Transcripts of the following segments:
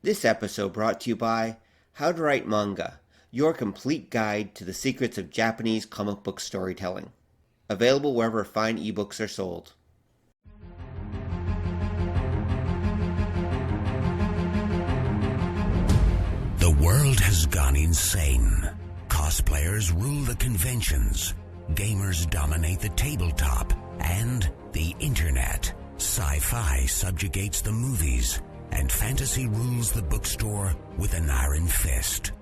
This episode brought to you by How to Write Manga, your complete guide to the secrets of Japanese comic book storytelling. Available wherever fine ebooks are sold. The world has gone insane. Cosplayers rule the conventions. Gamers dominate the tabletop and the internet. Sci-fi subjugates the movies, and fantasy rules the bookstore with an iron fist.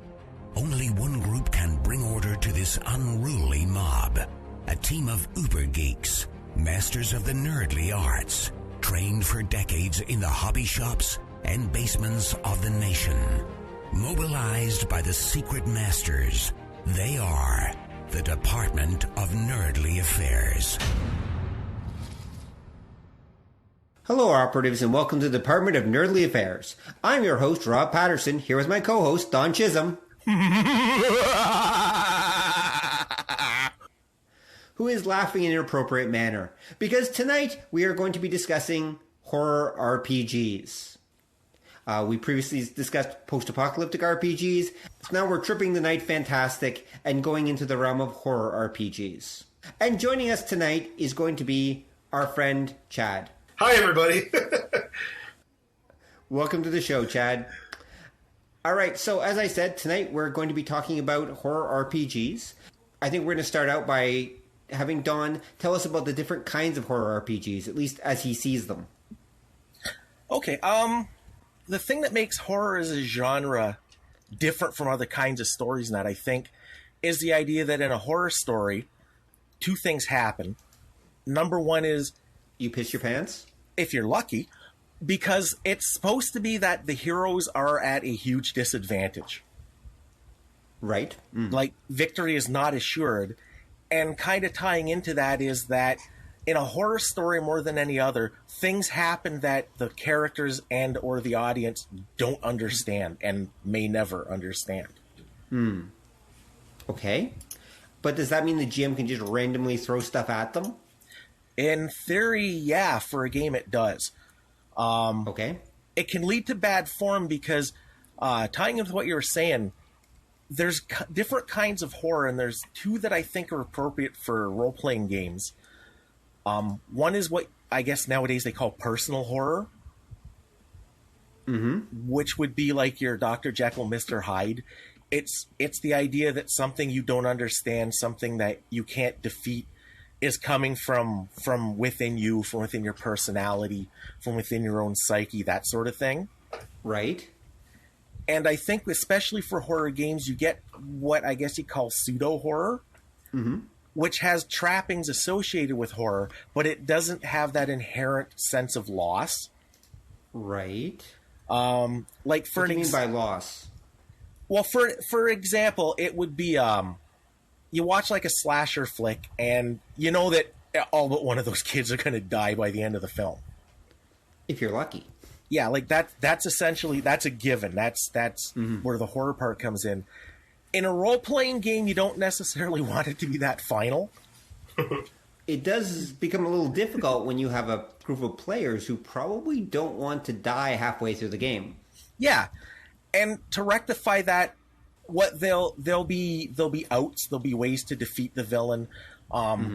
Only one group can bring order to this unruly mob. A team of uber geeks, masters of the nerdly arts, trained for decades in the hobby shops and basements of the nation. Mobilized by the secret masters, they are the Department of Nerdly Affairs. Hello, operatives, and welcome to the Department of Nerdly Affairs. I'm your host, Rob Patterson, here with my co-host, Don Chisholm, who is laughing in an inappropriate manner, because tonight we are going to be discussing horror RPGs. We previously discussed post-apocalyptic RPGs, so now we're tripping the night fantastic and going into the realm of horror RPGs. And joining us tonight is going to be our friend, Chad. Hi, everybody. Welcome to the show, Chad. All right, so as I said, tonight we're going to be talking about horror RPGs. I think we're going to start out by having Don tell us about the different kinds of horror RPGs, at least as he sees them. Okay, the thing that makes horror as a genre different from other kinds of stories and that, I think, is the idea that in a horror story, two things happen. Number one is... You piss your pants? If you're lucky, because it's supposed to be that the heroes are at a huge disadvantage. Right. Like, victory is not assured. And kind of tying into that is that in a horror story more than any other, things happen that the characters and or the audience don't understand and may never understand. Okay. But does that mean the GM can just randomly throw stuff at them? In theory, yeah, for a game it does. Okay. It can lead to bad form because, tying into what you were saying, there's different kinds of horror, and there's two that I think are appropriate for role-playing games. One is what I guess nowadays they call personal horror, which would be like your Dr. Jekyll, Mr. Hyde. It's the idea that something you don't understand, something that you can't defeat, is coming from within you, from within your personality, from within your own psyche, that sort of thing. Right. And I think especially for horror games, you get what I guess you call pseudo-horror, which has trappings associated with horror, but it doesn't have that inherent sense of loss. Right. Like for what do you mean by loss? Well, for example, it would be... you watch like a slasher flick and you know that all but one of those kids are going to die by the end of the film. If you're lucky. Yeah, like that's essentially, that's a given. That's where the horror part comes in. In a role-playing game, you don't necessarily want it to be that final. It does become a little difficult when you have a group of players who probably don't want to die halfway through the game. Yeah. And to rectify that, what they'll be outs, there'll be ways to defeat the villain.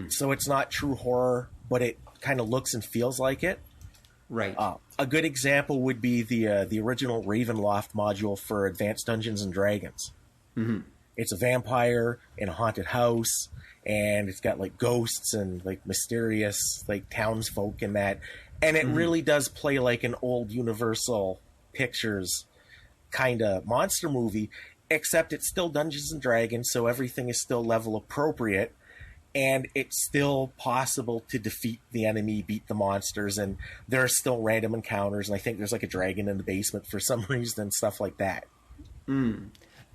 So it's not true horror, but it kind of looks and feels like it. Right. A good example would be the original Ravenloft module for Advanced Dungeons and Dragons. It's a vampire in a haunted house, and it's got like ghosts and like mysterious like townsfolk in that, and it really does play like an old Universal Pictures kind of monster movie. Except it's still Dungeons and Dragons, so everything is still level appropriate, and it's still possible to defeat the enemy, beat the monsters, and there are still random encounters, and I think there's like a dragon in the basement for some reason and stuff like that. No,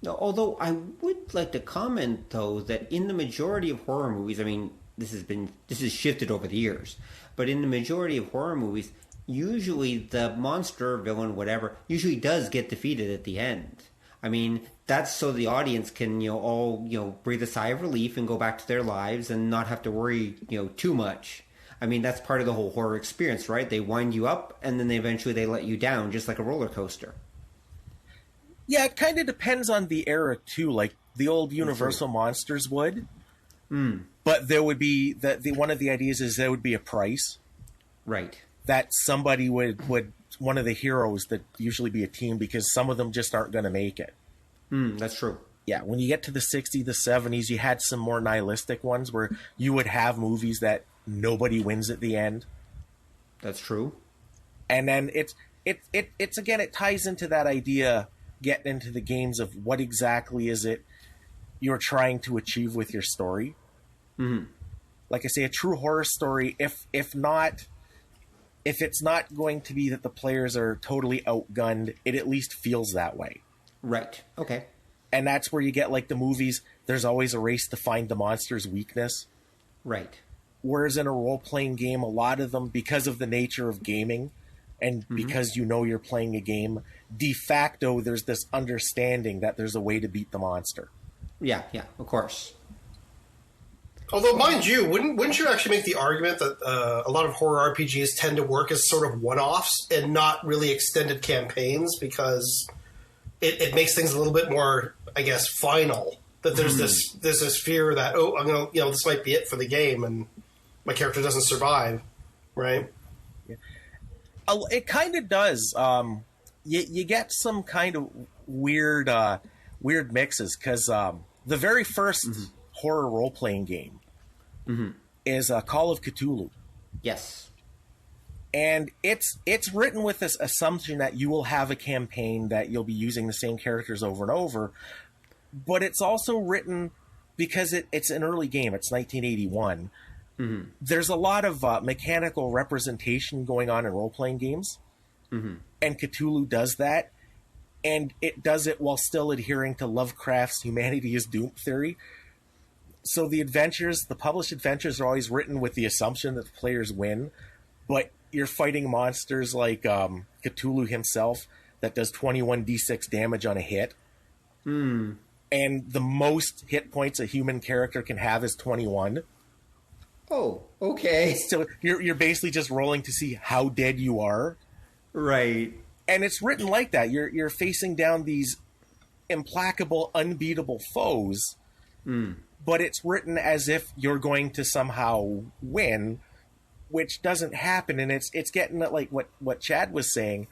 although I would like to comment, though, that in the majority of horror movies, I mean, this has shifted over the years, but in the majority of horror movies, usually the monster, villain, whatever, usually does get defeated at the end. I mean, that's so the audience can, all, breathe a sigh of relief and go back to their lives and not have to worry, too much. I mean, that's part of the whole horror experience, right? They wind you up and then they eventually let you down, just like a roller coaster. Yeah, it kind of depends on the era too. Like the old Universal monsters would, but there would be the one of the ideas is there would be a price, Right. that somebody would one of the heroes that usually be a team because some of them just aren't going to make it. That's true. Yeah, when you get to the 60s, the 70s, you had some more nihilistic ones where you would have movies that nobody wins at the end. That's true. And then it's again, it ties into that idea, getting into the games of what exactly is it you're trying to achieve with your story. Mm-hmm. Like I say, a true horror story, if it's not going to be that the players are totally outgunned, it at least feels that way. Right. Okay. And that's where you get like the movies, there's always a race to find the monster's weakness. Right. Whereas in a role-playing game, a lot of them, because of the nature of gaming, and because you know you're playing a game, de facto there's this understanding that there's a way to beat the monster. Yeah, of course. Although, mind you, wouldn't you actually make the argument that a lot of horror RPGs tend to work as sort of one-offs and not really extended campaigns because it makes things a little bit more, I guess, final. That there's this fear that, oh, I'm gonna, this might be it for the game, and my character doesn't survive, right? Yeah. It kind of does. You get some kind of weird mixes because the very first horror role-playing game is Call of Cthulhu. Yes. And it's written with this assumption that you will have a campaign that you'll be using the same characters over and over, but it's also written because it's an early game. It's 1981. There's a lot of mechanical representation going on in role-playing games, and Cthulhu does that, and it does it while still adhering to Lovecraft's humanity is doomed theory. So the published adventures are always written with the assumption that the players win, but you're fighting monsters like Cthulhu himself that does 21d6 damage on a hit. And the most hit points a human character can have is 21. Oh, okay. So you're basically just rolling to see how dead you are. Right. And it's written like that. You're facing down these implacable, unbeatable foes, but it's written as if you're going to somehow win, which doesn't happen. And it's getting at like what Chad was saying.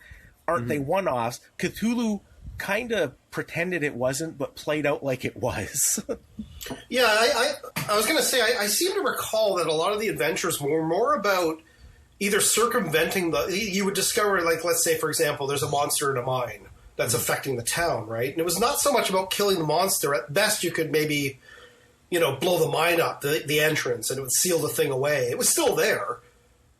Aren't they one-offs? Cthulhu kind of pretended it wasn't, but played out like it was. Yeah, I was going to say, I seem to recall that a lot of the adventures were more about either circumventing you would discover, like, let's say, for example, there's a monster in a mine that's affecting the town, right? And it was not so much about killing the monster. At best, you could maybe, blow the mine up, the entrance, and it would seal the thing away. It was still there,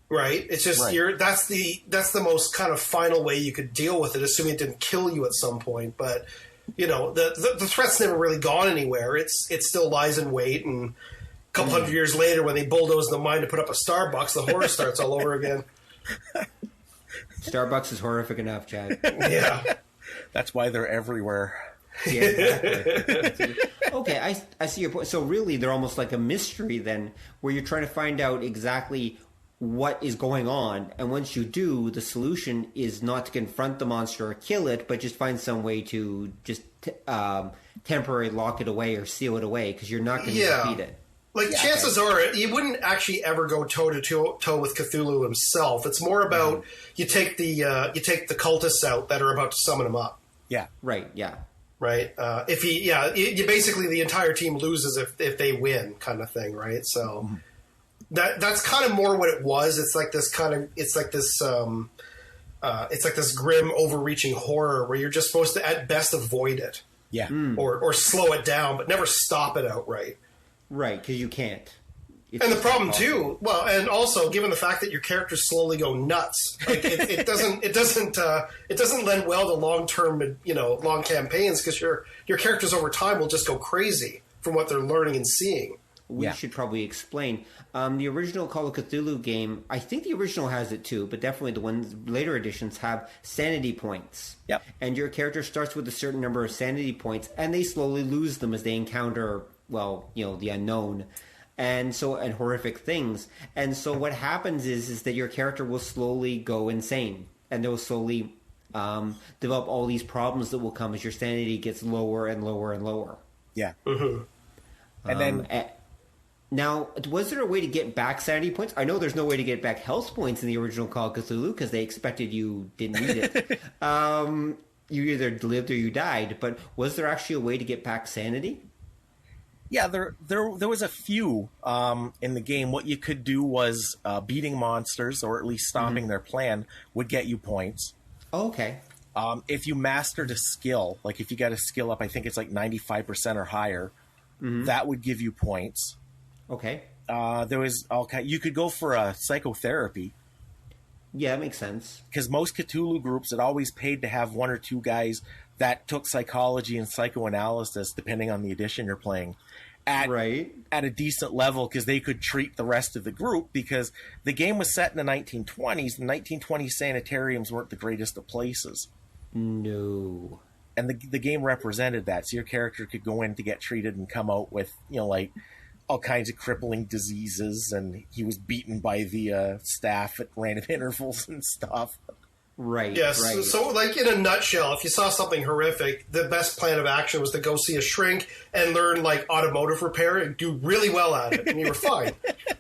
right? It's just, right. That's the most kind of final way you could deal with it, assuming it didn't kill you at some point, but... the threat's never really gone anywhere. It still lies in wait, and a couple hundred years later, when they bulldoze the mine to put up a Starbucks, the horror starts all over again. Starbucks is horrific enough, Chad. Yeah. That's why they're everywhere. Yeah, exactly. Okay, I see your point. So really, they're almost like a mystery then, where you're trying to find out exactly what is going on, and once you do, the solution is not to confront the monster or kill it, but just find some way to just temporarily lock it away or seal it away, because you're not going to defeat it. Like, chances are, you wouldn't actually ever go toe-to-toe with Cthulhu himself. It's more about you take the cultists out that are about to summon him up. Yeah. Right, yeah. Right? You basically, the entire team loses if they win, kind of thing, right? So... That's kind of more what it was. It's like this grim, overreaching horror where you're just supposed to, at best, avoid it, or slow it down, but never stop it outright. Right, because you can't. And the problem too, well, and also given the fact that your characters slowly go nuts, like it doesn't lend well to long-term, long campaigns because your characters over time will just go crazy from what they're learning and seeing. We should probably explain. The original Call of Cthulhu game, I think the original has it too, but definitely the ones later editions have sanity points. Yep. And your character starts with a certain number of sanity points, and they slowly lose them as they encounter, the unknown and horrific things. And so what happens is that your character will slowly go insane, and they'll slowly develop all these problems that will come as your sanity gets lower and lower and lower. Yeah. Mm-hmm. And then... Now, was there a way to get back sanity points? I know there's no way to get back health points in the original Call of Cthulhu because they expected you didn't need it. You either lived or you died. But was there actually a way to get back sanity? Yeah, there was a few in the game. What you could do was beating monsters, or at least stopping their plan, would get you points. Oh, okay. If you mastered a skill, like if you got a skill up, I think it's like 95% or higher, that would give you points. Okay. There was you could go for a psychotherapy. Yeah, that makes sense. Because most Cthulhu groups had always paid to have one or two guys that took psychology and psychoanalysis, depending on the edition you're playing, at a decent level, because they could treat the rest of the group, because the game was set in the 1920s. The 1920s sanitariums weren't the greatest of places. No. And the game represented that. So your character could go in to get treated and come out with, like, all kinds of crippling diseases, and he was beaten by the staff at random intervals and stuff. Right. Yes. Right. So, like, in a nutshell, if you saw something horrific, the best plan of action was to go see a shrink and learn, like, automotive repair and do really well at it, and you were fine.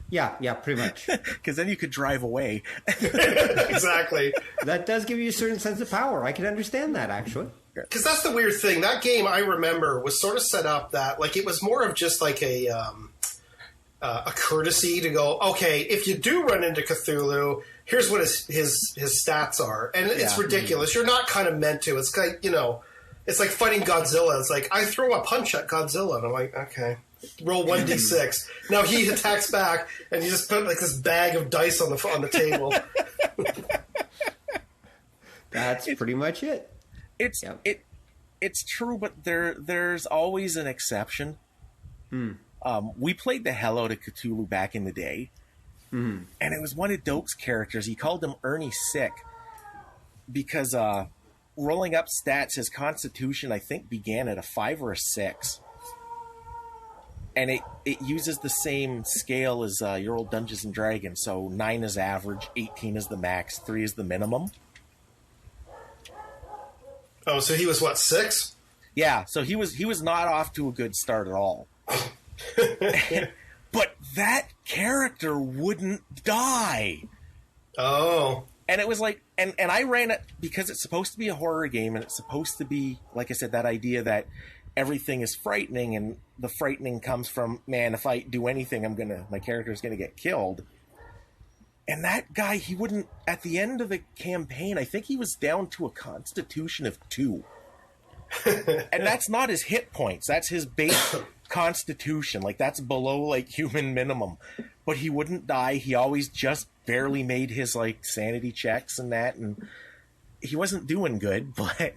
Yeah, pretty much. Because then you could drive away. Exactly. That does give you a certain sense of power. I can understand that, actually. Because that's the weird thing. That game, I remember, was sort of set up that, like, it was more of just like a courtesy to go, okay, if you do run into Cthulhu, here's what his stats are. And it's ridiculous. You're not kind of meant to. It's like, it's like fighting Godzilla. It's like, I throw a punch at Godzilla, and I'm like, okay, roll 1d6. Now he attacks back, and you just put, like, this bag of dice on the table. That's pretty much it. It's true, but there's always an exception. We played the hell out of Cthulhu back in the day, and it was one of Doak's characters. He called him Ernie Sick because rolling up stats, his Constitution, I think, began at a 5 or a 6, and it uses the same scale as your old Dungeons and Dragons. So 9 is average, 18 is the max, 3 is the minimum. Oh, so he was what, 6? Yeah, so he was not off to a good start at all. But that character wouldn't die. Oh. And it was like, and I ran it because it's supposed to be a horror game, and it's supposed to be, like I said, that idea that everything is frightening, and the frightening comes from, man, if I do anything, my character's gonna get killed. And that guy, he wouldn't, at the end of the campaign, I think he was down to a Constitution of 2. And that's not his hit points. That's his base Constitution. Like, that's below, like, human minimum. But he wouldn't die. He always just barely made his, like, sanity checks and that. And he wasn't doing good, but...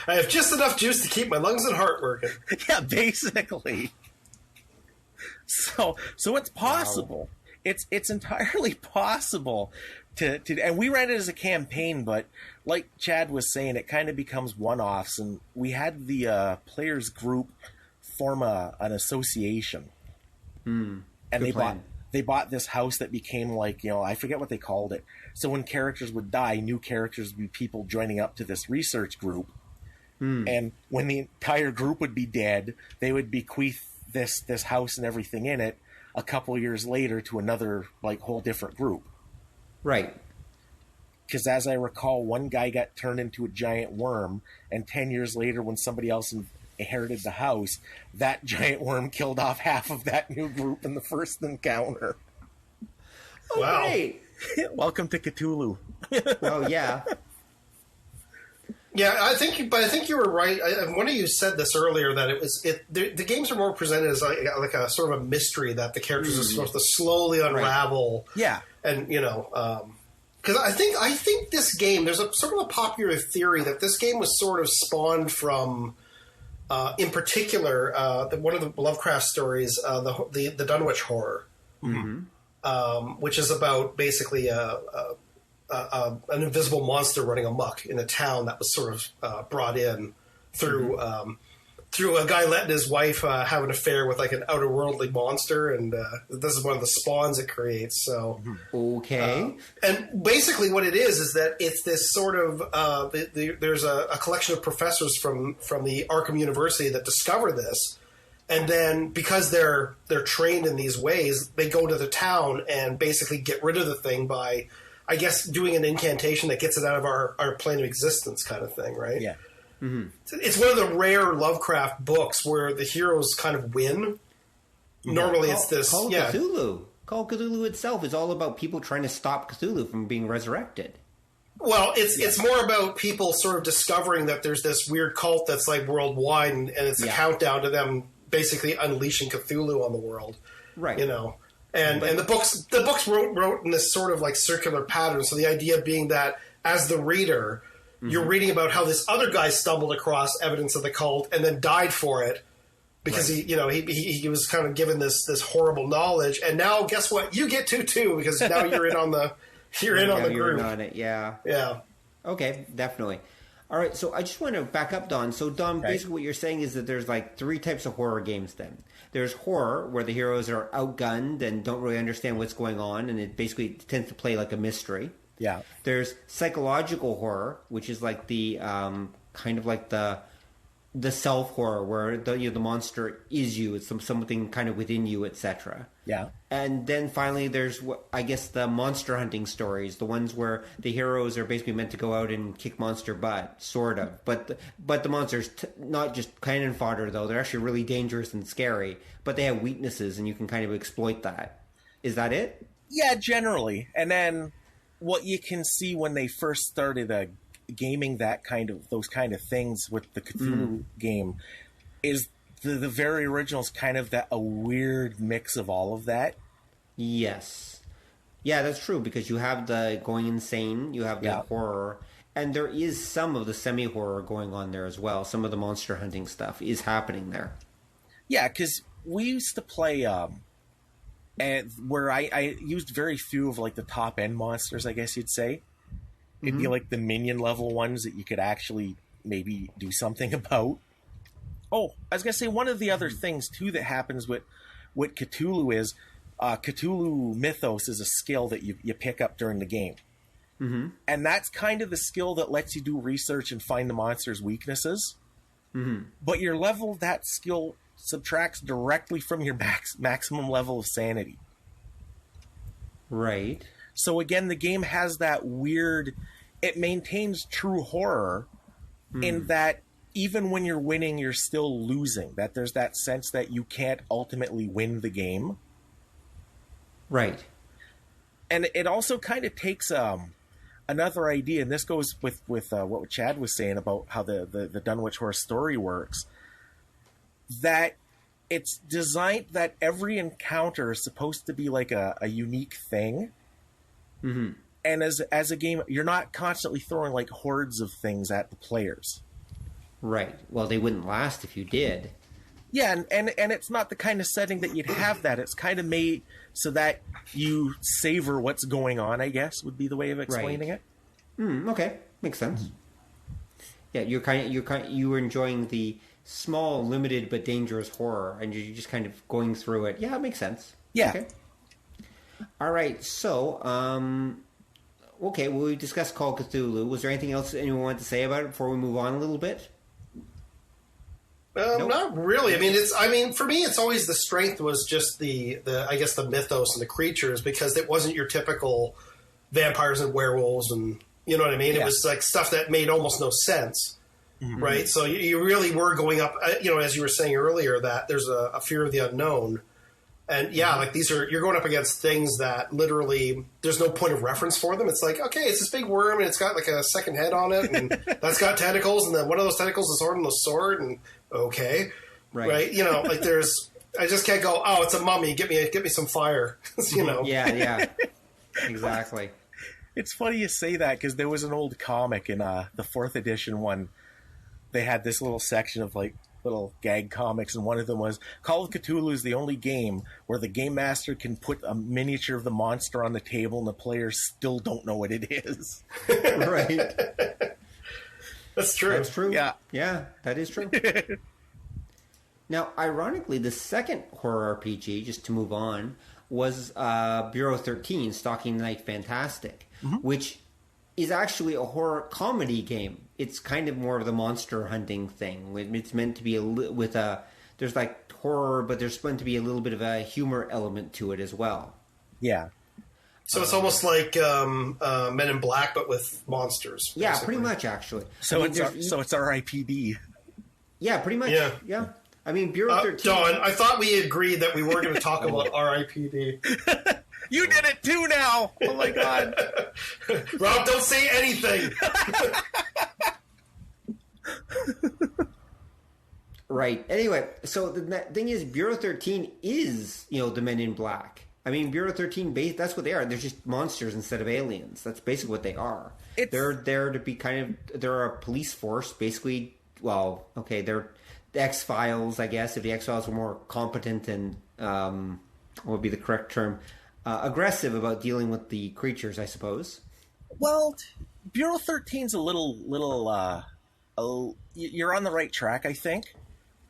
I have just enough juice to keep my lungs and heart working. Yeah, basically. So it's possible. Wow. It's entirely possible to and we ran it as a campaign, but like Chad was saying, it kind of becomes one-offs, and we had the players group form an association, and they bought this house that became, like, I forget what they called it. So when characters would die, new characters would be people joining up to this research group, and when the entire group would be dead, they would bequeath this house and everything in it a couple years later to another, like, whole different group. Right. Because as I recall, one guy got turned into a giant worm, and 10 years later, when somebody else inherited the house, that giant worm killed off half of that new group in the first encounter. Oh, wow. Great. Welcome to Cthulhu. Oh, yeah. Yeah, I think you were right. One of you said this earlier, that the games are more presented as like a sort of a mystery that the characters are supposed to slowly unravel. Right. Yeah, and because I think this game, there's a sort of a popular theory that this game was sort of spawned from, in particular, one of the Lovecraft stories, the Dunwich Horror, which is about basically an invisible monster running amok in a town that was sort of brought in through through a guy letting his wife have an affair with like an outer-worldly monster, and this is one of the spawns it creates. So, okay. And basically, what it is that it's this sort of there's a collection of professors from the Arkham University that discover this, and then because they're trained in these ways, they go to the town and basically get rid of the thing by, I guess, doing an incantation that gets it out of our plane of existence, kind of thing, right? Yeah. Mm-hmm. It's one of the rare Lovecraft books where the heroes kind of win. Normally, it's this. Call Cthulhu. Call Cthulhu itself is all about people trying to stop Cthulhu from being resurrected. Well, it's more about people sort of discovering that there's this weird cult that's like worldwide, and it's a countdown to them basically unleashing Cthulhu on the world. Right. You know, and the books wrote in this sort of like circular pattern. So the idea being that as the reader, you're reading about how this other guy stumbled across evidence of the cult and then died for it because he was kind of given this horrible knowledge, and now guess what? You get to too, because now you're in on the group. You're in on it, yeah. Yeah. Okay, definitely. All right, so I just want to back up, Don. So, Don, basically what you're saying is that there's like 3 types of horror games then. There's horror, where the heroes are outgunned and don't really understand what's going on, and it basically tends to play like a mystery. Yeah. There's psychological horror, which is like the kind of like the self horror, where the monster is you, it's something kind of within you, etc. Yeah. And then finally, there's I guess the monster hunting stories, the ones where the heroes are basically meant to go out and kick monster butt, sort of. But the monsters not just cannon fodder though; they're actually really dangerous and scary. But they have weaknesses, and you can kind of exploit that. Is that it? Yeah, generally. And then what you can see when they first started gaming those kind of things with the Cthulhu game is the very originals kind of a weird mix of all of that. Yes. Yeah, that's true, because you have the going insane, you have the horror, and there is some of the semi-horror going on there as well. Some of the monster hunting stuff is happening there. Yeah, because we used to play and where I used very few of like the top end monsters, I guess you'd say. It'd be like the minion level ones that you could actually maybe do something about. Oh, I was gonna say one of the other things too that happens with Cthulhu is Cthulhu mythos is a skill that you pick up during the game. Mm-hmm. And that's kind of the skill that lets you do research and find the monster's weaknesses. Mm-hmm. But your level of that skill subtracts directly from your maximum level of sanity. Right. So again, the game has that weird... It maintains true horror in that even when you're winning, you're still losing. That there's that sense that you can't ultimately win the game. Right. And it also kind of takes another idea, and this goes with what Chad was saying about how the Dunwich Horror story works, that it's designed that every encounter is supposed to be like a unique thing. Mm-hmm. And as a game, you're not constantly throwing like hordes of things at the players. Right. Well, they wouldn't last if you did. Yeah, and it's not the kind of setting that you'd have that. It's kind of made so that you savor what's going on, I guess, would be the way of explaining it. Okay. Makes sense. Yeah, you were enjoying the small, limited, but dangerous horror, and you're just kind of going through it. Yeah, it makes sense. Yeah. Okay. All right, so, well, we discussed Call of Cthulhu. Was there anything else anyone wanted to say about it before we move on a little bit? Nope. Not really. For me, it's always the strength was just the I guess the mythos and the creatures, because it wasn't your typical vampires and werewolves, and you know what I mean. Yeah. It was like stuff that made almost no sense, right? So you really were going up, as you were saying earlier, that there's a fear of the unknown. And like you're going up against things that literally there's no point of reference for them. It's like, okay, it's this big worm and it's got like a second head on it, and that's got tentacles, and then one of those tentacles is holding the sword, and okay, right? I just can't go, oh, it's a mummy. Get me some fire, Yeah, exactly. It's funny you say that, because there was an old comic in the 4th edition one. They had this little section of like little gag comics, and one of them was Call of Cthulhu is the only game where the game master can put a miniature of the monster on the table and the players still don't know what it is. Right. That's true. That's true. Yeah, that is true. Now, ironically, the second horror RPG, just to move on, was Bureau 13, Stalking the Night Fantastic, which is actually a horror comedy game. It's kind of more of the monster hunting thing. It's meant to be there's like horror, but there's meant to be a little bit of a humor element to it as well. Yeah. So it's almost like Men in Black, but with monsters. Basically. Yeah, pretty much, actually. So it's R.I.P.D. Yeah, pretty much. Yeah. I mean, Bureau 13... Don, I thought we agreed that we weren't going to talk about R.I.P.D. You did it too now! Oh my god. Rob, don't say anything! Right. Anyway, so the thing is, Bureau 13 is, the Men in Black. I mean, Bureau 13, that's what they are. They're just monsters instead of aliens. That's basically what they are. They're there to be they're a police force, basically. Well, okay, they're the X-Files, I guess. If the X-Files were more competent and, what would be the correct term, aggressive about dealing with the creatures, I suppose. Well, Bureau 13's a little, you're on the right track, I think.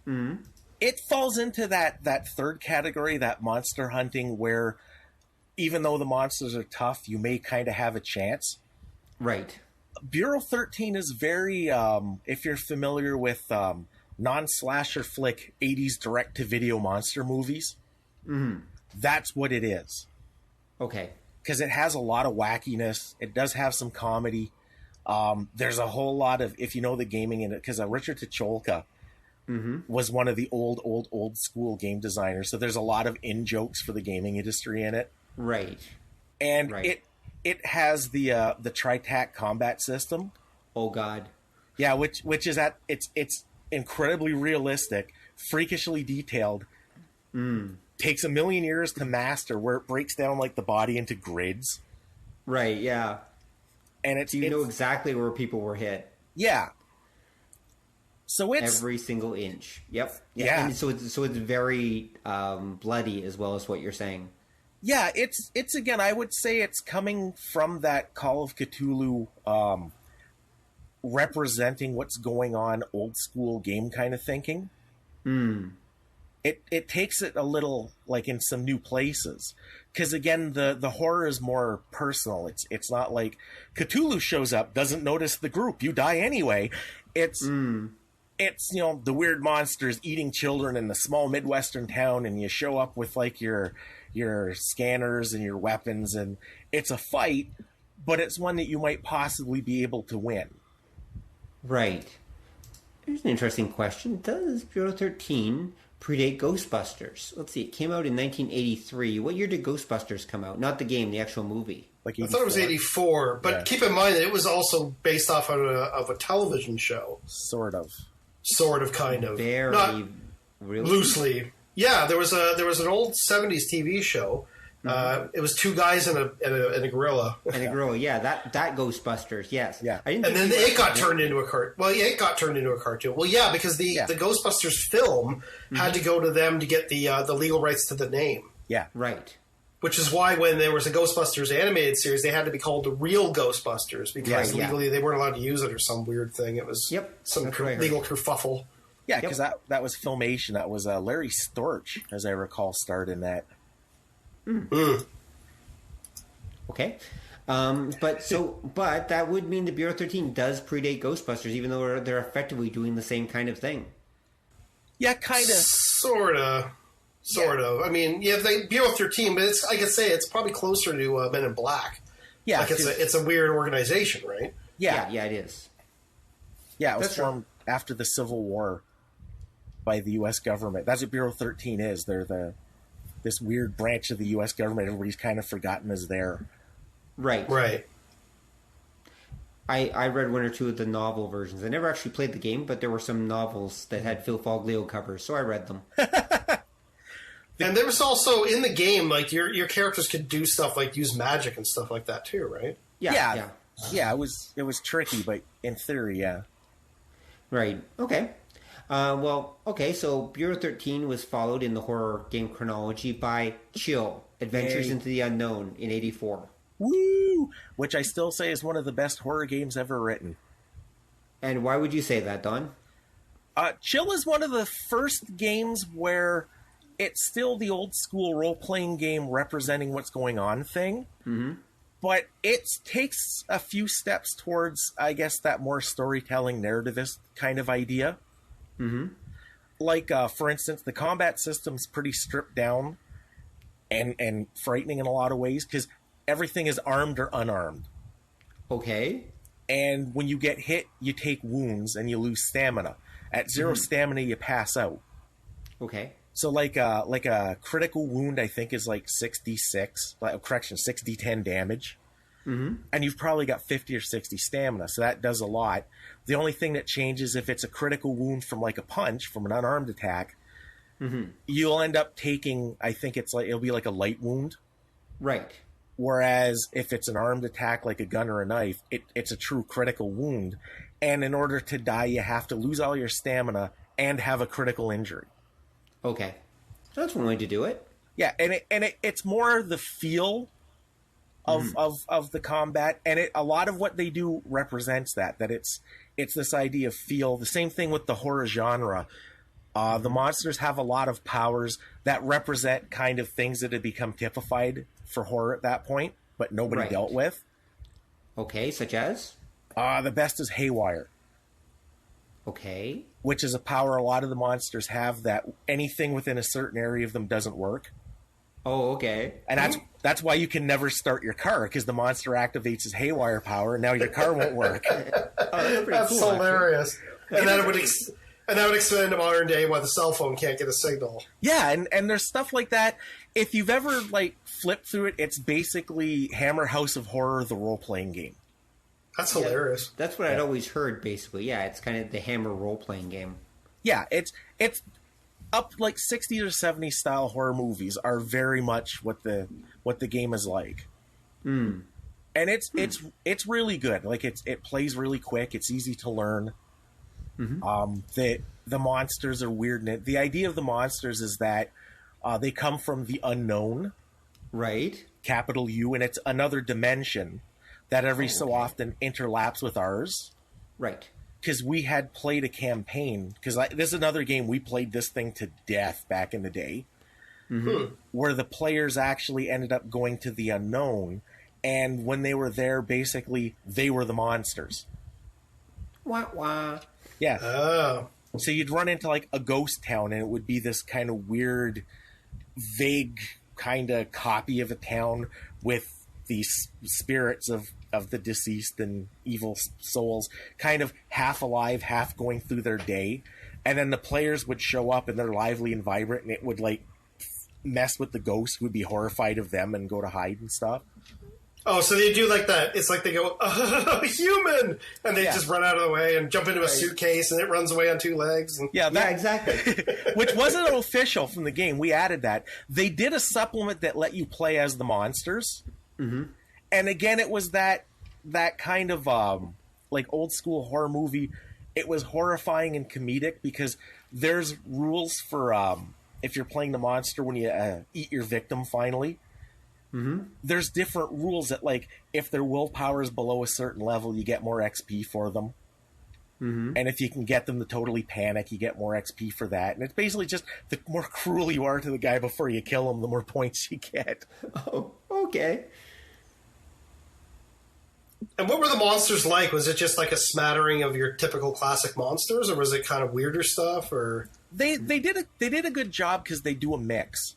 Mm-hmm. It falls into that third category, that monster hunting, where even though the monsters are tough, you may kind of have a chance. Right. Bureau 13 is very, if you're familiar with non-slasher flick 80s direct-to-video monster movies, that's what it is. Okay. Because it has a lot of wackiness. It does have some comedy. There's a whole lot of, if you know the gaming in it, because Richard Tucholka was one of the old school game designers. So there's a lot of in-jokes for the gaming industry in it. Right. And it has the Tri-Tac combat system. Oh, God. Yeah, which is it's incredibly realistic, freakishly detailed. Takes a million years to master, where it breaks down like the body into grids. Right, yeah. And you know exactly where people were hit. Yeah. So it's every single inch. Yep. Yeah. And so it's very bloody as well as what you're saying. Yeah, it's again, I would say it's coming from that Call of Cthulhu representing what's going on, old school game kind of thinking. It takes it a little like in some new places, because again the horror is more personal. It's not like Cthulhu shows up, doesn't notice the group, you die anyway. It's the weird monsters eating children in the small Midwestern town, and you show up with like your scanners and your weapons, and it's a fight, but it's one that you might possibly be able to win. Right. Here's an interesting question. Does Bureau 13 predate Ghostbusters? Let's see. It came out in 1983. What year did Ghostbusters come out? Not the game, the actual movie. I thought it was 84, but keep in mind that it was also based off of a television show. Sort of, kind of. Very, not really? Loosely. Yeah, there was an old 70s TV show. It was two guys and a gorilla. And a gorilla, yeah. That Ghostbusters, yes. Yeah. I didn't and then it got turned into a cartoon. Well, yeah, it got turned into a cartoon. Well, yeah, because the Ghostbusters film had to go to them to get the legal rights to the name. Yeah. Right. Which is why when there was a Ghostbusters animated series, they had to be called the real Ghostbusters, because legally they weren't allowed to use it or some weird thing. It was some legal kerfuffle. Yeah, because that was Filmation. That was Larry Storch, as I recall, starred in that. Okay. But that would mean the Bureau 13 does predate Ghostbusters, even though they're effectively doing the same kind of thing. Yeah, kind of. Sort of. I mean, Bureau 13, but I could say it's probably closer to Men in Black. Yeah. Like it's a weird organization, right? Yeah, it is. Yeah, it was formed after the Civil War by the U.S. government. That's what Bureau 13 is. They're this weird branch of the U.S. government everybody's kind of forgotten is there. Right. I read one or two of the novel versions. I never actually played the game, but there were some novels that had Phil Foglio covers, so I read them. And there was also, in the game, like, your characters could do stuff like use magic and stuff like that, too, right? Yeah, it was tricky, but in theory, yeah. Right. Okay. So Bureau 13 was followed in the horror game chronology by Chill, Adventures into the Unknown in 84. Woo! Which I still say is one of the best horror games ever written. And why would you say that, Don? Chill is one of the first games where it's still the old school role-playing game representing what's going on thing. Mm-hmm. But it takes a few steps towards, I guess, that more storytelling narrativist kind of idea. Mm-hmm. Like, for instance, the combat system's pretty stripped down and frightening in a lot of ways because everything is armed or unarmed. Okay. And when you get hit, you take wounds and you lose stamina. At 0 stamina, you pass out. Okay. So like a critical wound, I think, is like 6d10 damage. Mm-hmm. And you've probably got 50 or 60 stamina, so that does a lot. The only thing that changes if it's a critical wound from like a punch, from an unarmed attack, you'll end up taking, I think it'll be like a light wound. Right. Whereas if it's an armed attack like a gun or a knife, it's a true critical wound. And in order to die, you have to lose all your stamina and have a critical injury. Okay. That's one way to do it. Yeah, and it's more the feel of the combat, and a lot of what they do represents that it's this idea of feel. The same thing with the horror genre. The monsters have a lot of powers that represent kind of things that had become typified for horror at that point, but nobody dealt with. Okay, such as? The best is Haywire. Okay. Which is a power a lot of the monsters have that anything within a certain area of them doesn't work. Oh, okay. And that's why you can never start your car, because the monster activates his Haywire power, and now your car won't work. That's cool, hilarious. And that would extend to modern day why the cell phone can't get a signal. Yeah, and there's stuff like that. If you've ever flipped through it, it's basically Hammer House of Horror, the role-playing game. That's hilarious. That's what I'd always heard, basically. Yeah, it's kind of the Hammer role-playing game. Yeah, it's up 60s or 70s style horror movies are very much what the game is like. And it's really good. It plays really quick. It's easy to learn. The monsters are weird. And the idea of the monsters is that they come from the unknown. Right. Capital U, and it's another dimension that every so often interlaps with ours. Right. Because we had played a campaign, because this is another game, we played this thing to death back in the day, where the players actually ended up going to the unknown, and when they were there, basically, they were the monsters. Wah, wah. Yeah. Oh. So you'd run into a ghost town, and it would be this kind of weird, vague kind of copy of a town with these spirits of the deceased and evil souls kind of half alive, half going through their day. And then the players would show up and they're lively and vibrant, and it would mess with the ghosts who would be horrified of them and go to hide and stuff. Oh, so they do that. It's like they go, human! And they just run out of the way and jump into a suitcase and it runs away on 2 legs. And... Yeah, exactly. Which wasn't official from the game. We added that. They did a supplement that let you play as the monsters. Mm-hmm. And again, it was that kind of old school horror movie. It was horrifying and comedic because there's rules for if you're playing the monster when you eat your victim finally. Mm-hmm. There's different rules that if their willpower is below a certain level, you get more XP for them. Mm-hmm. And if you can get them to totally panic, you get more XP for that. And it's basically just the more cruel you are to the guy before you kill him, the more points you get. Oh, okay. And what were the monsters like? Was it just a smattering of your typical classic monsters, or was it kind of weirder stuff? Or they did a good job because they do a mix.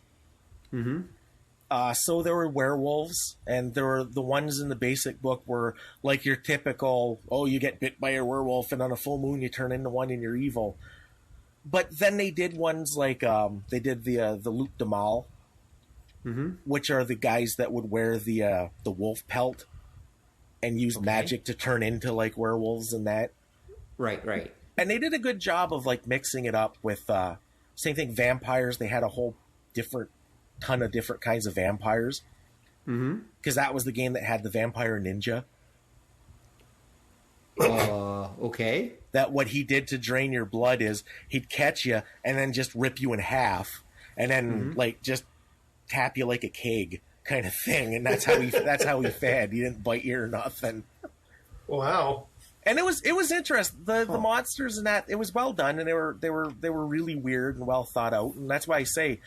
Mm-hmm. So there were werewolves, and there were the ones in the basic book were your typical, you get bit by a werewolf, and on a full moon you turn into one and you're evil. But then they did ones they did the Loup de Mal, which are the guys that would wear the wolf pelt and use magic to turn into werewolves and that. Right. And they did a good job of mixing it up with same thing, vampires. They had a whole ton of different kinds of vampires. Because that was the game that had the vampire ninja. Okay. That what he did to drain your blood is he'd catch you and then just rip you in half and then just tap you like a keg kind of thing, and that's how he fed. He didn't bite you or nothing. Wow. And it was interesting. The monsters and that, it was well done, and they were really weird and well thought out, and that's why I say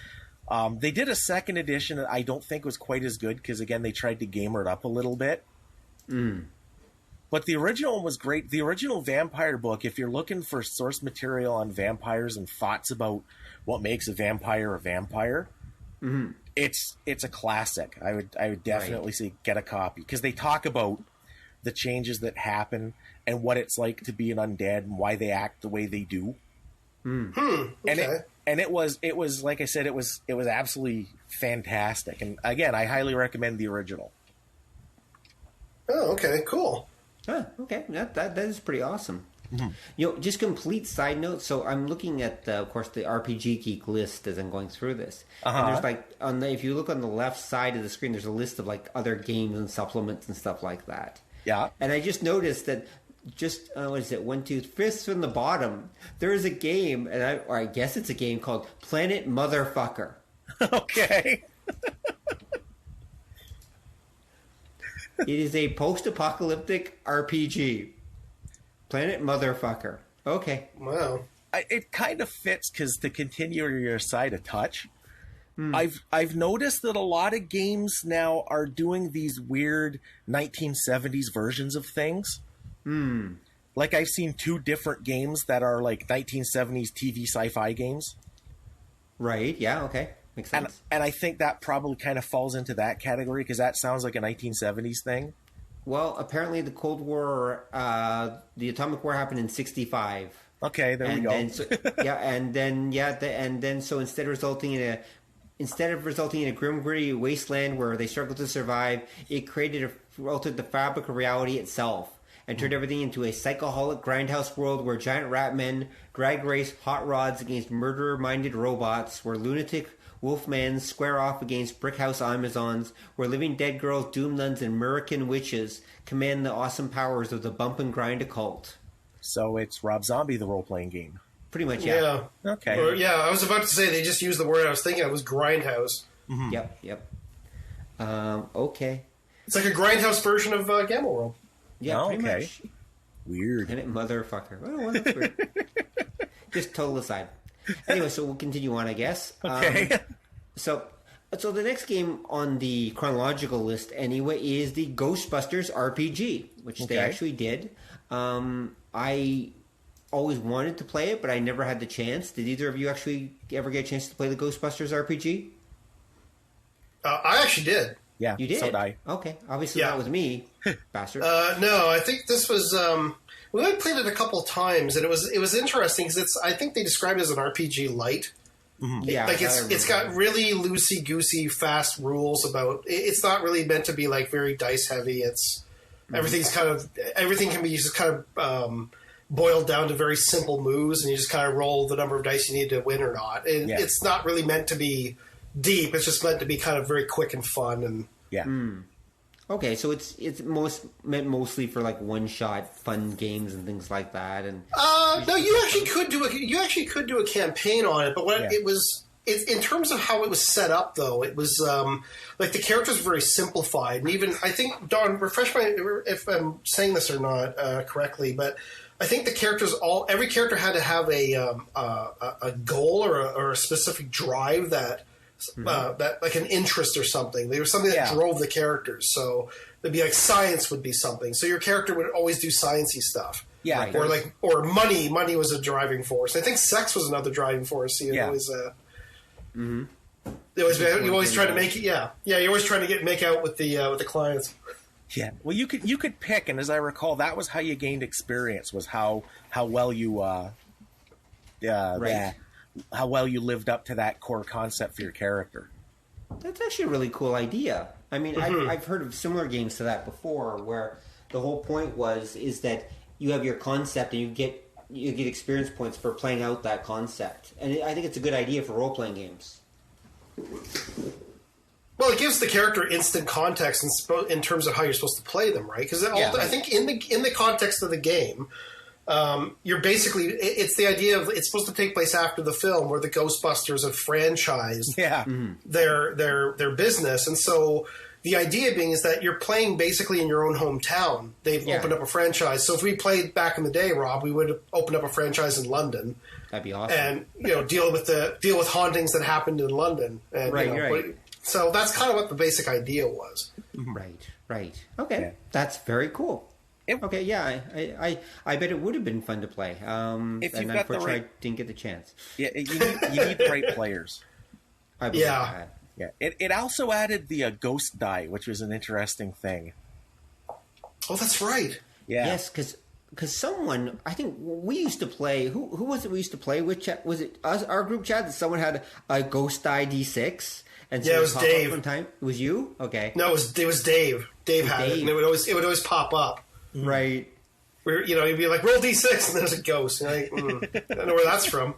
they did a second edition that I don't think was quite as good because again they tried to gamer it up a little bit. But the original one was great. The original vampire book, if you're looking for source material on vampires and thoughts about what makes a vampire, it's a classic. I would definitely say get a copy because they talk about the changes that happen and what it's like to be an undead and why they act the way they do. Okay. And it was like I said, it was absolutely fantastic. And again, I highly recommend the original. Oh, okay, cool. Okay, that is pretty awesome. Just complete side note. So I'm looking at, of course, the RPG Geek list as I'm going through this. And there's like if you look on the left side of the screen, there's a list of like other games and supplements and stuff like that. Yeah. And I just noticed that what is it? 1, 2, 5th from the bottom. There is a game, and I guess it's a game called Planet Motherfucker. Okay. It is a post-apocalyptic RPG. Planet Motherfucker. Okay. Wow. It kind of fits because to continue your side a touch, I've noticed that a lot of games now are doing these weird 1970s versions of things. Like I've seen 2 different games that are like 1970s TV sci-fi games. Right. Yeah. Okay. Makes sense. And I think that probably kind of falls into that category because that sounds like a 1970s thing. Well, apparently the Cold War, the atomic war happened in 1965. Okay, there we go. So instead of resulting in a grim, gritty wasteland where they struggled to survive, it altered the fabric of reality itself and turned everything into a psychoholic grindhouse world where giant rat men drag race hot rods against murderer-minded robots, where lunatic wolfmen square off against brickhouse Amazons, where living dead girls, doom nuns, and American witches command the awesome powers of the bump and grind occult. So it's Rob Zombie, the role-playing game. Pretty much, yeah. Okay. Or, I was about to say they just used the word I was thinking. It was grindhouse. Yep. Okay. It's like a grindhouse version of Gamma World. Yeah, pretty much. Weird. And it motherfucker. Well, that's weird. Just total aside. Anyway, so we'll continue on, I guess. Okay. So the next game on the chronological list, anyway, is the Ghostbusters RPG, which they actually did. I always wanted to play it, but I never had the chance. Did either of you actually ever get a chance to play the Ghostbusters RPG? I actually did. Yeah, you did. So did I. Okay, obviously that was me, bastard. No, I think this was. We only played it a couple of times, and it was interesting because I think they described it as an RPG light. Yeah, like it's got really loosey goosey, fast rules about. It's not really meant to be like very dice heavy. It's everything can be just kind of boiled down to very simple moves, and you just kind of roll the number of dice you need to win or not. And it's not really meant to be deep. It's just meant to be kind of very quick and fun. And okay, so it's meant mostly for like one shot fun games and things like that. And no, you actually could do a campaign on it, but in terms of how it was set up, though, it was like the characters were very simplified, and even I think Don, refresh my if I'm saying this or not correctly, but I think every character had to have a goal or a specific drive that like an interest or something. There was something that drove the characters. So it'd be like science would be something. So your character would always do sciencey stuff. Yeah, right. Or money. Money was a driving force. I think sex was another driving force. You always. You always try to make it. Yeah. You're always trying to make out with the clients. Yeah. Well, you could pick, and as I recall, that was how you gained experience. Was how well you how well you lived up to that core concept for your character. That's actually a really cool idea. I mean, I've heard of similar games to that before, where the whole point is that you have your concept and you get experience points for playing out that concept. And I think it's a good idea for role playing games. Well, it gives the character instant context in terms of how you're supposed to play them, right? Because I think in the context of the game. You're basically, it's the idea of it's supposed to take place after the film where the Ghostbusters have franchised their business. And so the idea being is that you're playing basically in your own hometown. They've opened up a franchise. So if we played back in the day, Rob, we would open up a franchise in London. That'd be awesome. And deal with hauntings that happened in London. And, right. So that's kind of what the basic idea was. Right. Okay, that's very cool. Okay, yeah, I bet it would have been fun to play. If you've and got the unfortunately, I didn't get the chance. Yeah, you need the right players. I believe that. Yeah, it also added the ghost die, which was an interesting thing. Oh, that's right. Yeah. Yes, because someone, I think we used to play. Who was it we used to play with? Was it us, our group chat? That someone had a ghost die D6. And so it was Dave. One time. It was you? Okay. No, it was Dave. Dave had it, and it would always pop up. Right. Where you'd be like, roll D6, and there's a ghost. And I don't know where that's from.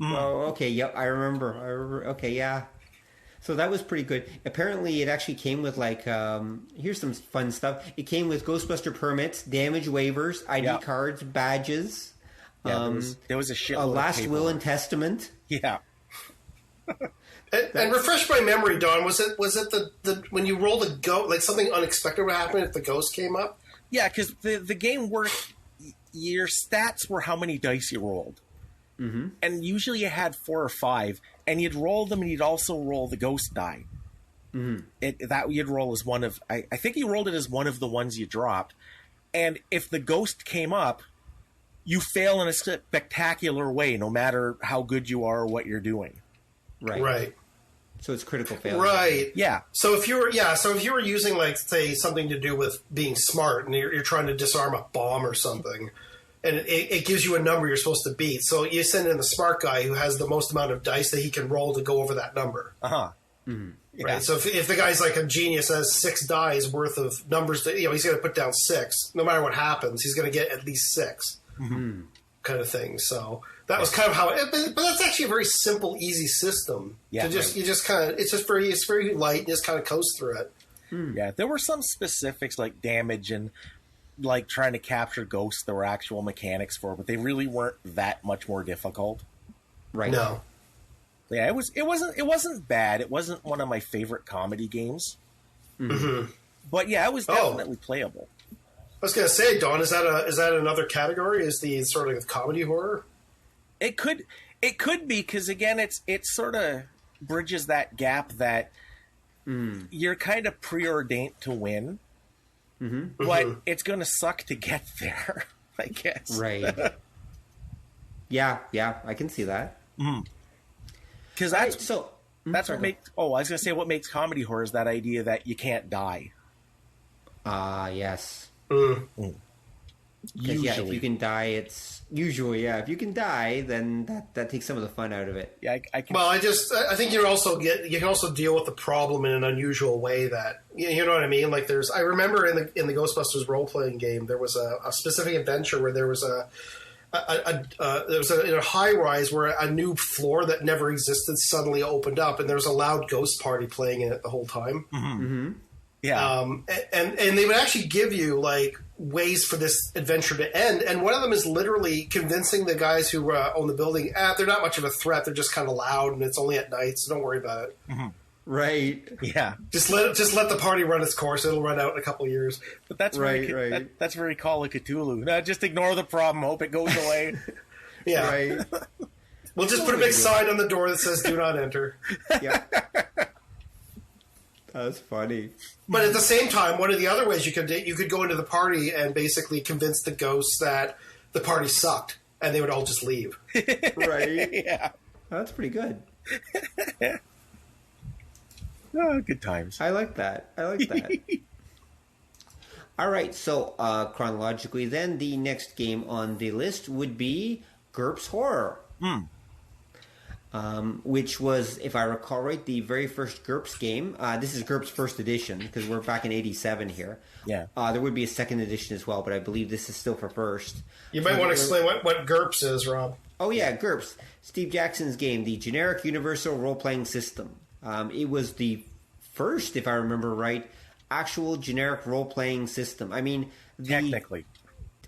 Oh, okay. Yep, I remember. Okay, yeah. So that was pretty good. Apparently, it actually came with here's some fun stuff. It came with Ghostbuster permits, damage waivers, ID cards, badges. Yeah, there was a shitload of last paper. will and testament. Yeah. And refresh my memory, Don. Was it the when you rolled a ghost, like something unexpected would happen if the ghost came up? Yeah, because the game worked. Your stats were how many dice you rolled, and usually you had 4 or 5, and you'd roll them, and you'd also roll the ghost die. That you'd roll as one of. I think you rolled it as one of the ones you dropped, and if the ghost came up, you fail in a spectacular way, no matter how good you are or what you're doing. Right. So it's critical failure. Right. Yeah. So if you were using, like, say, something to do with being smart, and you're trying to disarm a bomb or something, and it gives you a number you're supposed to beat. So you send in the smart guy who has the most amount of dice that he can roll to go over that number. Yeah. Right. So if the guy's like a genius, has 6 dice worth of numbers, that he's going to put down 6. No matter what happens, he's going to get at least 6. Kind of thing. So that was kind of how but that's actually a very simple, easy system. Yeah, you just kind of, it's very light and just kind of coast through it. Yeah, there were some specifics like damage and like trying to capture ghosts. There were actual mechanics for, but they really weren't that much more difficult. Right. No. Yeah, it wasn't bad. It wasn't one of my favorite comedy games. But yeah, it was definitely playable. I was going to say, Don, is that another category? Is the sort of comedy horror? It could be, because again, it sort of bridges that gap that you're kind of preordained to win, but it's going to suck to get there, I guess. Right. yeah, I can see that. Because that's what makes. Oh, I was going to say what makes comedy horror is that idea that you can't die. Yes. Usually, if you can die, it's usually if you can die, then that takes some of the fun out of it. Yeah, I can. Well, I think you can also deal with the problem in an unusual way that you know what I mean. Like I remember in the Ghostbusters role playing game, there was a specific adventure where there was in a high rise where a new floor that never existed suddenly opened up, and there was a loud ghost party playing in it the whole time. Yeah, and they would actually give you like ways for this adventure to end, and one of them is literally convincing the guys who own the building, they're not much of a threat, they're just kind of loud, and it's only at night, so don't worry about it. Right. Yeah. Just let the party run its course. It'll run out in a couple of years. But that's right. That's very Call of Cthulhu. No, just ignore the problem. Hope it goes away. Yeah. Right. We'll just put a big sign on the door that says "Do not enter." Yeah. That's funny. But at the same time, one of the other ways you could go into the party and basically convince the ghosts that the party sucked, and they would all just leave. Right. Yeah. That's pretty good. Oh, good times. I like that. All right, so chronologically then, the next game on the list would be GURPS Horror. Which was, if I recall right, the very first GURPS game. This is GURPS first edition, because we're back in 87 here. Yeah. There would be a second edition as well, but I believe this is still for first. You might want to explain what GURPS is, Rob. Oh yeah, GURPS. Steve Jackson's game, the Generic Universal Role-Playing System. It was the first, if I remember right, actual generic role-playing system. I mean, technically.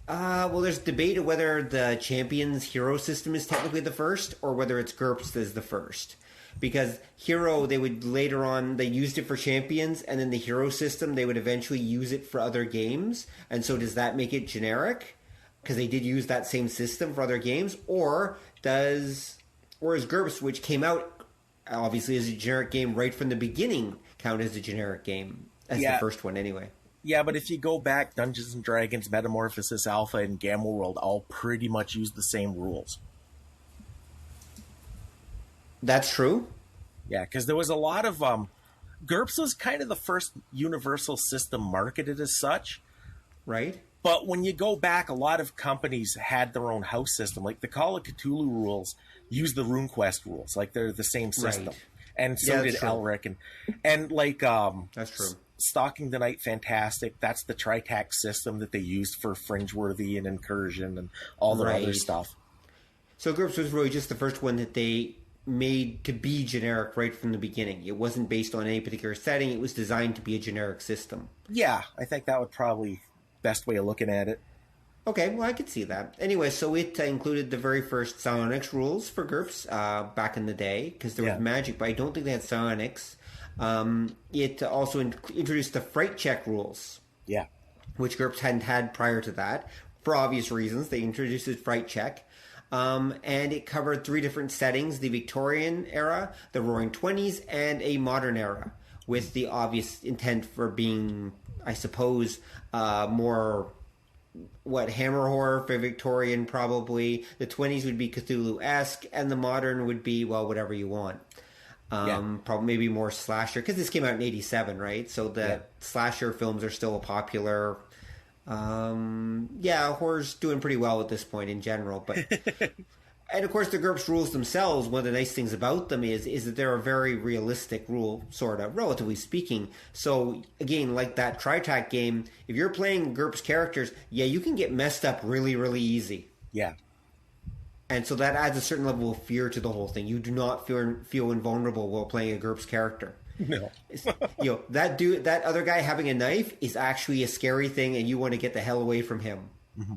Well, there's debate of whether the Champions Hero system is technically the first, or whether it's GURPS as the first. Because Hero, they would later on, they used it for Champions, and then the Hero system, they would eventually use it for other games. And so does that make it generic? Because they did use that same system for other games? Or is GURPS, which came out, obviously, as a generic game right from the beginning, count as a generic game? As the first one, anyway. Yeah, but if you go back, Dungeons & Dragons, Metamorphosis Alpha, and Gamma World all pretty much use the same rules. That's true. Yeah, because there was a lot of... GURPS was kind of the first universal system marketed as such. Right. But when you go back, a lot of companies had their own house system. Like the Call of Cthulhu rules use the RuneQuest rules. Like they're the same system. Right. And so did Elric. And like... that's true. Stalking the Night Fantastic, that's the Tritax system that they used for Fringeworthy and Incursion and all the other stuff. So GURPS was really just the first one that they made to be generic right from the beginning. It wasn't based on any particular setting. It was designed to be a generic system. Yeah, I think that would probably best way of looking at it. Okay, well, I could see that. Anyway, so it included the very first psionics rules for GURPS back in the day, because there was magic, but I don't think they had psionics. It also introduced the fright check rules. Yeah. Which GURPS hadn't had prior to that. For obvious reasons, they introduced the fright check. And it covered 3 different settings, the Victorian era, the Roaring Twenties, and a modern era, with the obvious intent for being, I suppose, more... Hammer horror for Victorian, probably. The 20s would be Cthulhu-esque, and the modern would be, well, whatever you want. Probably maybe more slasher, because this came out in 87, right? So the slasher films are still popular. Horror's doing pretty well at this point in general. But and of course, the GURPS rules themselves, one of the nice things about them is that they're a very realistic rule, sort of, relatively speaking. So again, like that Tritac game, if you're playing GURPS characters, you can get messed up really, really easy. Yeah. And so that adds a certain level of fear to the whole thing. You do not feel invulnerable while playing a GURPS character. No. That other guy having a knife is actually a scary thing, and you want to get the hell away from him. Mm-hmm.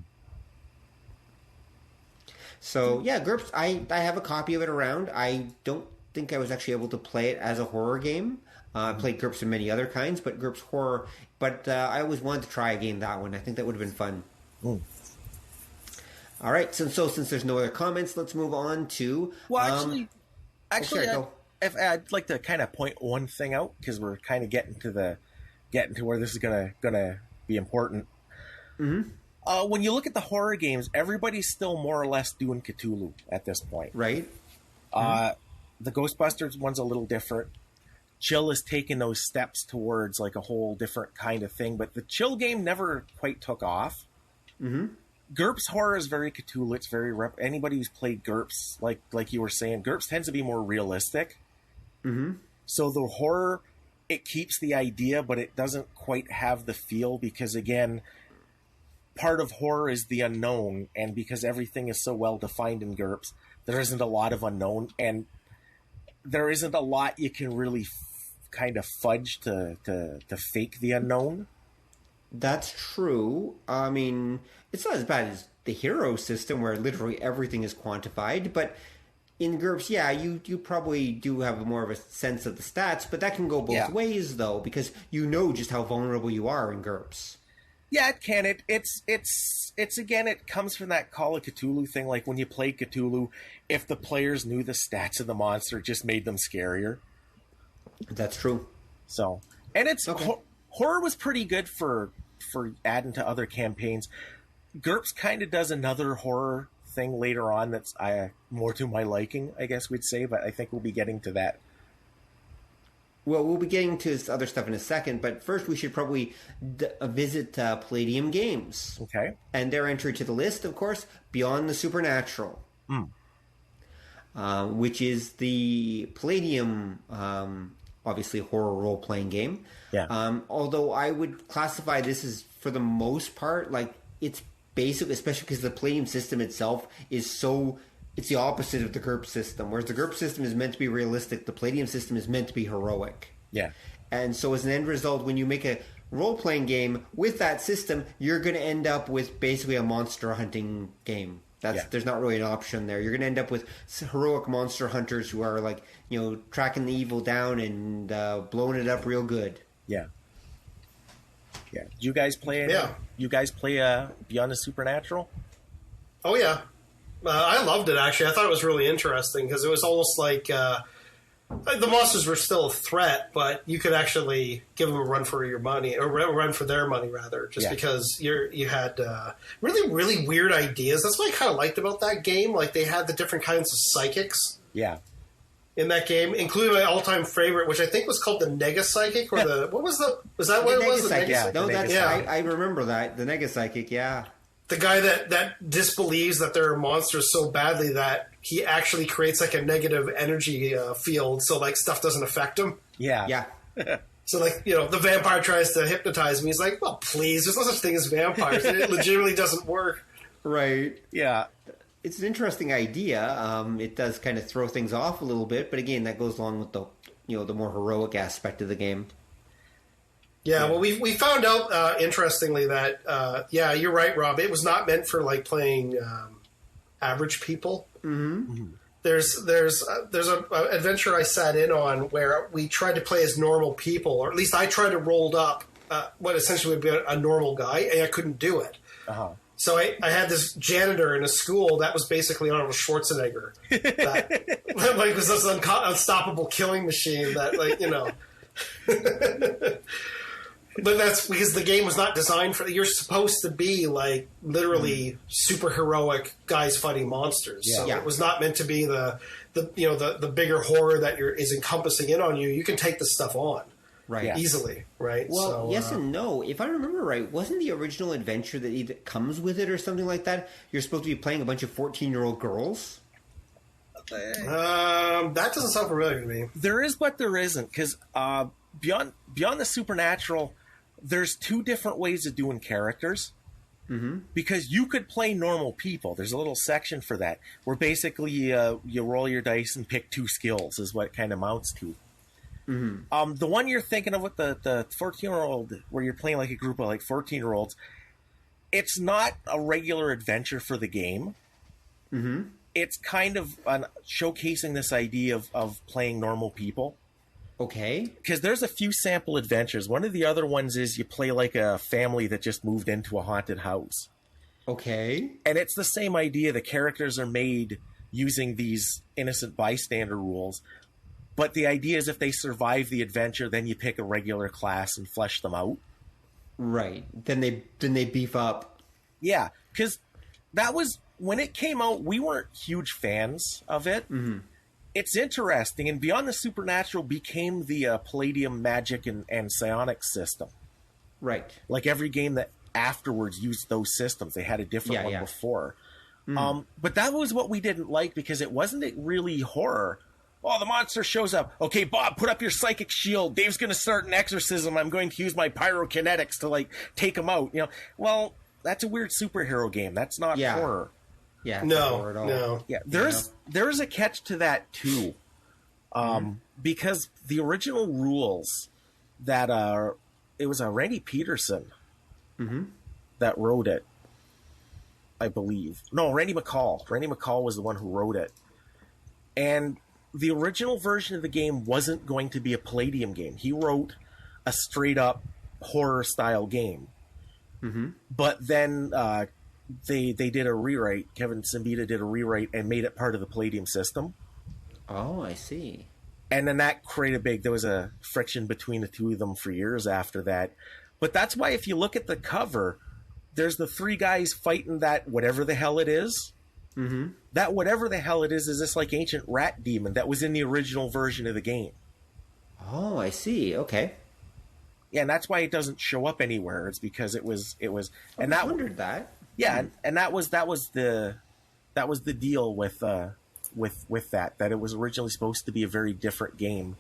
So, GURPS, I have a copy of it around. I don't think I was actually able to play it as a horror game. I played GURPS in many other kinds, but GURPS Horror. But I always wanted to try a game that one. I think that would have been fun. Mm. All right, since there's no other comments, let's move on to... Well, actually, I'd like to kind of point one thing out, because we're kind of getting to where this is gonna be important. Mm-hmm. When you look at the horror games, everybody's still more or less doing Cthulhu at this point. Right. The Ghostbusters one's a little different. Chill is taking those steps towards like a whole different kind of thing, but the Chill game never quite took off. Mm-hmm. GURPS Horror is very Cthulhu. It's very... anybody who's played GURPS, like you were saying, GURPS tends to be more realistic. Mm-hmm. So the horror, it keeps the idea, but it doesn't quite have the feel because, again, part of horror is the unknown, and because everything is so well defined in GURPS, there isn't a lot of unknown, and there isn't a lot you can really kind of fudge to fake the unknown. That's true. I mean, it's not as bad as the hero system where literally everything is quantified, but in GURPS, you probably do have more of a sense of the stats, but that can go both ways, though, because you know just how vulnerable you are in GURPS. Yeah, it can. It's again, it comes from that Call of Cthulhu thing, like when you played Cthulhu, if the players knew the stats of the monster, it just made them scarier. That's true. So, and it's... Okay. Horror was pretty good for adding to other campaigns. GURPS kind of does another horror thing later on that's more to my liking, I guess we'd say, but I think we'll be getting to that. Well, we'll be getting to this other stuff in a second, but first we should probably visit Palladium Games. Okay. And their entry to the list, of course, Beyond the Supernatural. Which is the Palladium... obviously a horror role-playing game. Yeah. Although I would classify this as, for the most part, like, it's basic, especially because the Palladium system itself is so... It's the opposite of the GURPS system. Whereas the GURPS system is meant to be realistic, the Palladium system is meant to be heroic. Yeah. And so as an end result, when you make a role-playing game with that system, you're going to end up with basically a monster hunting game. There's not really an option there. You're going to end up with heroic monster hunters who are like, tracking the evil down and blowing it up real good. Yeah. Yeah. Do you guys play? You guys play Beyond the Supernatural? Oh yeah, I loved it actually. I thought it was really interesting because it was almost like the monsters were still a threat, but you could actually give them a run for your money, or a run for their money rather, just because you had really, really weird ideas. That's what I kind of liked about that game. Like they had the different kinds of psychics. Yeah. In that game, including my all-time favorite, which I think was called the Nega Psychic, or was that what it was? The Nega Psychic. No, that's I remember that. The Nega Psychic, yeah. The guy that disbelieves that there are monsters so badly that he actually creates like a negative energy field, so like stuff doesn't affect him. Yeah. Yeah. So like, the vampire tries to hypnotize me. He's like, well, please, there's no such thing as vampires. It legitimately doesn't work. Right. Yeah. It's an interesting idea. It does kind of throw things off a little bit, but again, that goes along with the more heroic aspect of the game. Yeah, well, we found out interestingly that you're right, Rob. It was not meant for like playing average people. Mm-hmm. There's a adventure I sat in on where we tried to play as normal people, or at least I tried to roll up what essentially would be a normal guy, and I couldn't do it. Uh-huh. So I had this janitor in a school that was basically Arnold Schwarzenegger. That like was this unstoppable killing machine that But that's because the game was not designed for. You're supposed to be like literally super heroic guys fighting monsters. Yeah. So it was not meant to be the bigger horror that is encompassing in on you. You can take this stuff on easily, right? Well, so, yes and no. If I remember right, wasn't the original adventure that either comes with it or something like that? You're supposed to be playing a bunch of 14-year-old girls. That doesn't sound familiar to me. There is, but there isn't, because beyond the Supernatural, there's two different ways of doing characters. Mm-hmm. Because you could play normal people. There's a little section for that where basically you roll your dice and pick two skills is what it kind of amounts to. Mm-hmm. The one you're thinking of with the 14-year-old, where you're playing like a group of like 14-year-olds, it's not a regular adventure for the game. Mm-hmm. It's kind of showcasing this idea of playing normal people. Okay. Because there's a few sample adventures. One of the other ones is you play like a family that just moved into a haunted house. Okay. And it's the same idea. The characters are made using these innocent bystander rules. But the idea is if they survive the adventure, then you pick a regular class and flesh them out. Right. Then they beef up. Yeah. Because that was... When it came out, we weren't huge fans of it. Mm-hmm. It's interesting, and Beyond the Supernatural became the Palladium magic and psionics system. Right. Like every game that afterwards used those systems. They had a different one before. Mm. But that was what we didn't like, because it wasn't really horror. Oh, the monster shows up. Okay, Bob, put up your psychic shield. Dave's going to start an exorcism. I'm going to use my pyrokinetics to take him out. Well, that's a weird superhero game. That's not horror. Yeah, no. Yeah, there's a catch to that too, because the original rules that it was Randy Peterson that wrote it, I believe. No, Randy McCall. Randy McCall was the one who wrote it, and the original version of the game wasn't going to be a Palladium game. He wrote a straight up horror style game, but then. They did a rewrite. Kevin Simbita did a rewrite and made it part of the Palladium system. Oh, I see. And then that created there was a friction between the two of them for years after that. But that's why if you look at the cover, there's the three guys fighting that whatever the hell it is. Mm-hmm. That whatever the hell it is this like ancient rat demon that was in the original version of the game. Oh, I see. Okay. Yeah, and that's why it doesn't show up anywhere. It's because it was and I wondered that. Yeah, and that was the deal with that it was originally supposed to be a very different game,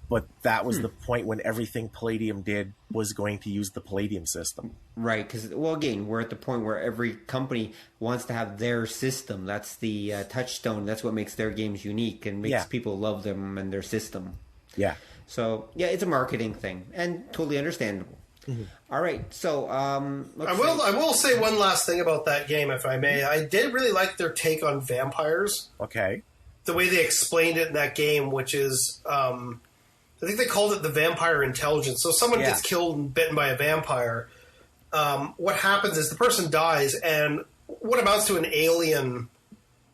but that was the point when everything Palladium did was going to use the Palladium system. Right, because again, we're at the point where every company wants to have their system. That's the touchstone. That's what makes their games unique and makes people love them and their system. Yeah. So yeah, it's a marketing thing and totally understandable. All right, so I will say one last thing about that game, if I may. I did really like their take on vampires. Okay. The way they explained it in that game, which is, I think they called it the vampire intelligence. So if someone gets killed and bitten by a vampire, what happens is the person dies, and what amounts to an alien,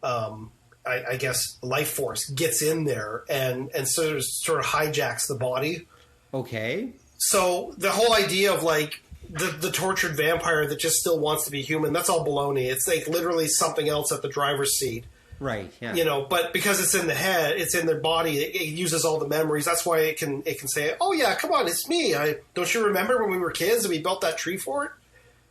I guess, life force gets in there and sort of hijacks the body. Okay. So the whole idea of like the tortured vampire that just still wants to be human, that's all baloney. It's like literally something else at the driver's seat. Right, yeah. You know, but because it's in the head, it's in their body, it uses all the memories. That's why it can say, "Oh yeah, come on, it's me. Don't you remember when we were kids and we built that tree fort?"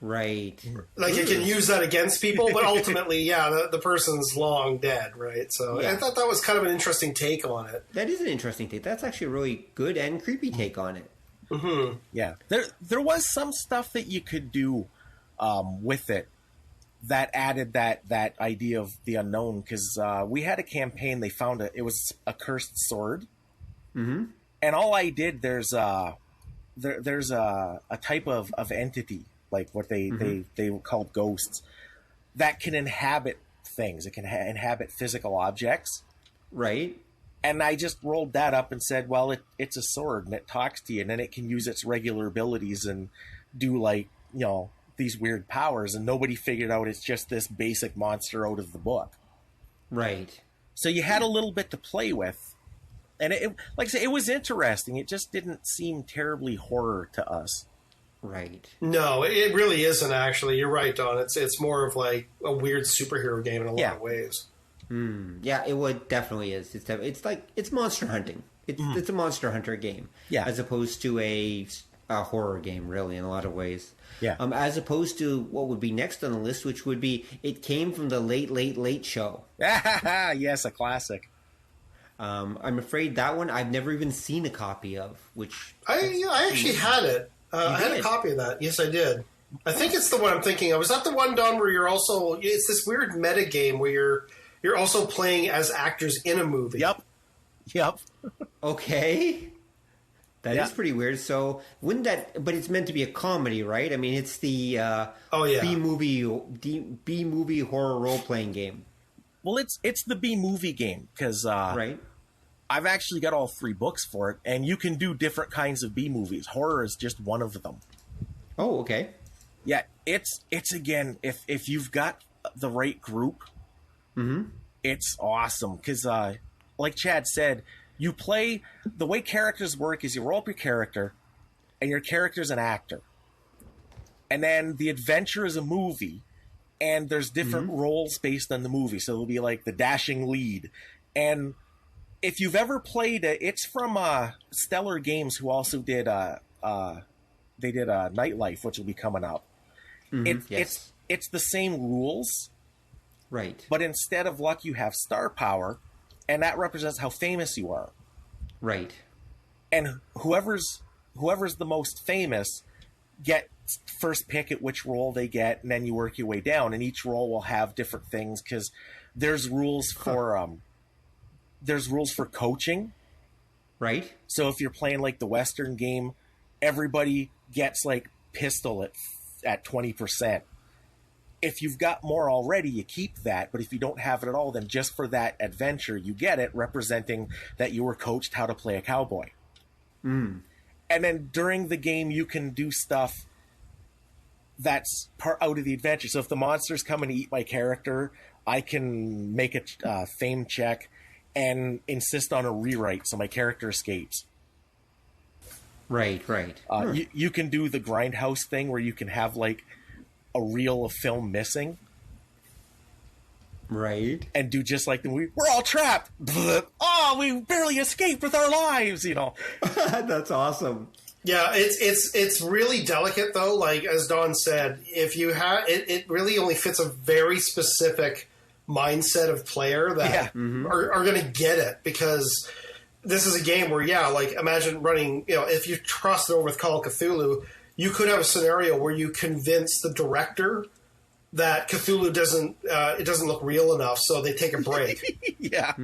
Right. Like it can use that against people, but ultimately, the person's long dead, right? So I thought that was kind of an interesting take on it. That is an interesting take. That's actually a really good and creepy take on it. Mm-hmm. Yeah. There was some stuff that you could do with it that added that idea of the unknown, because we had a campaign. They found it was a cursed sword, and all I did there's a type of entity, like what they called ghosts, that can inhabit things. It can inhabit physical objects, right? And I just rolled that up and said, well, it's a sword and it talks to you, and then it can use its regular abilities and do like these weird powers, and nobody figured out it's just this basic monster out of the book. Right. So you had a little bit to play with. And it like I say, it was interesting. It just didn't seem terribly horror to us. Right. No, it really isn't, actually. You're right, Don. It's more of like a weird superhero game in a lot of ways. Yeah, it definitely is. It's monster hunting. It's a monster hunter game. Yeah. As opposed to a horror game, really, in a lot of ways. Yeah. As opposed to what would be next on the list, which would be It Came from the Late, Late, Late Show. Yes, a classic. I'm afraid that one I've never even seen a copy of, which... I actually had it. I had a copy of that. Yes, I did. I think it's the one I'm thinking of. Is that the one, Don, where you're also... It's this weird meta game where you're also playing as actors in a movie. Yep. Okay. That is pretty weird. So wouldn't that... But it's meant to be a comedy, right? I mean, it's the B-movie horror role-playing game. Well, it's the B-movie game, because right. I've actually got all 3 books for it, and you can do different kinds of B-movies. Horror is just one of them. Oh, okay. Yeah, it's again, if you've got the right group, it's awesome. Because, like Chad said, you play... The way characters work is you roll up your character, and your character's an actor. And then the adventure is a movie, and there's different roles based on the movie. So it'll be like the dashing lead. And if you've ever played it, it's from Stellar Games, who also did Nightlife, which will be coming up. It's the same rules, right? But instead of luck, you have star power, and that represents how famous you are, right? And whoever's the most famous gets first pick at which role they get, and then you work your way down. And each role will have different things, because there's rules for coaching, right? So if you're playing like the Western game, everybody gets like pistol at 20%. If you've got more already, you keep that. But if you don't have it at all, then just for that adventure, you get it, representing that you were coached how to play a cowboy. And then during the game, you can do stuff that's part out of the adventure. So if the monsters come and eat my character, I can make a fame check and insist on a rewrite so my character escapes. Right. You can do the grindhouse thing where you can have like a reel of film missing. Right. And do just like the movie, we're all trapped. Oh, we barely escaped with our lives, That's awesome. Yeah, it's really delicate though. Like as Don said, if you have it really only fits a very specific mindset of player that are going to get it, because this is a game where like imagine running. If you cross it over with Call of Cthulhu, you could have a scenario where you convince the director that Cthulhu doesn't look real enough, so they take a break. Yeah.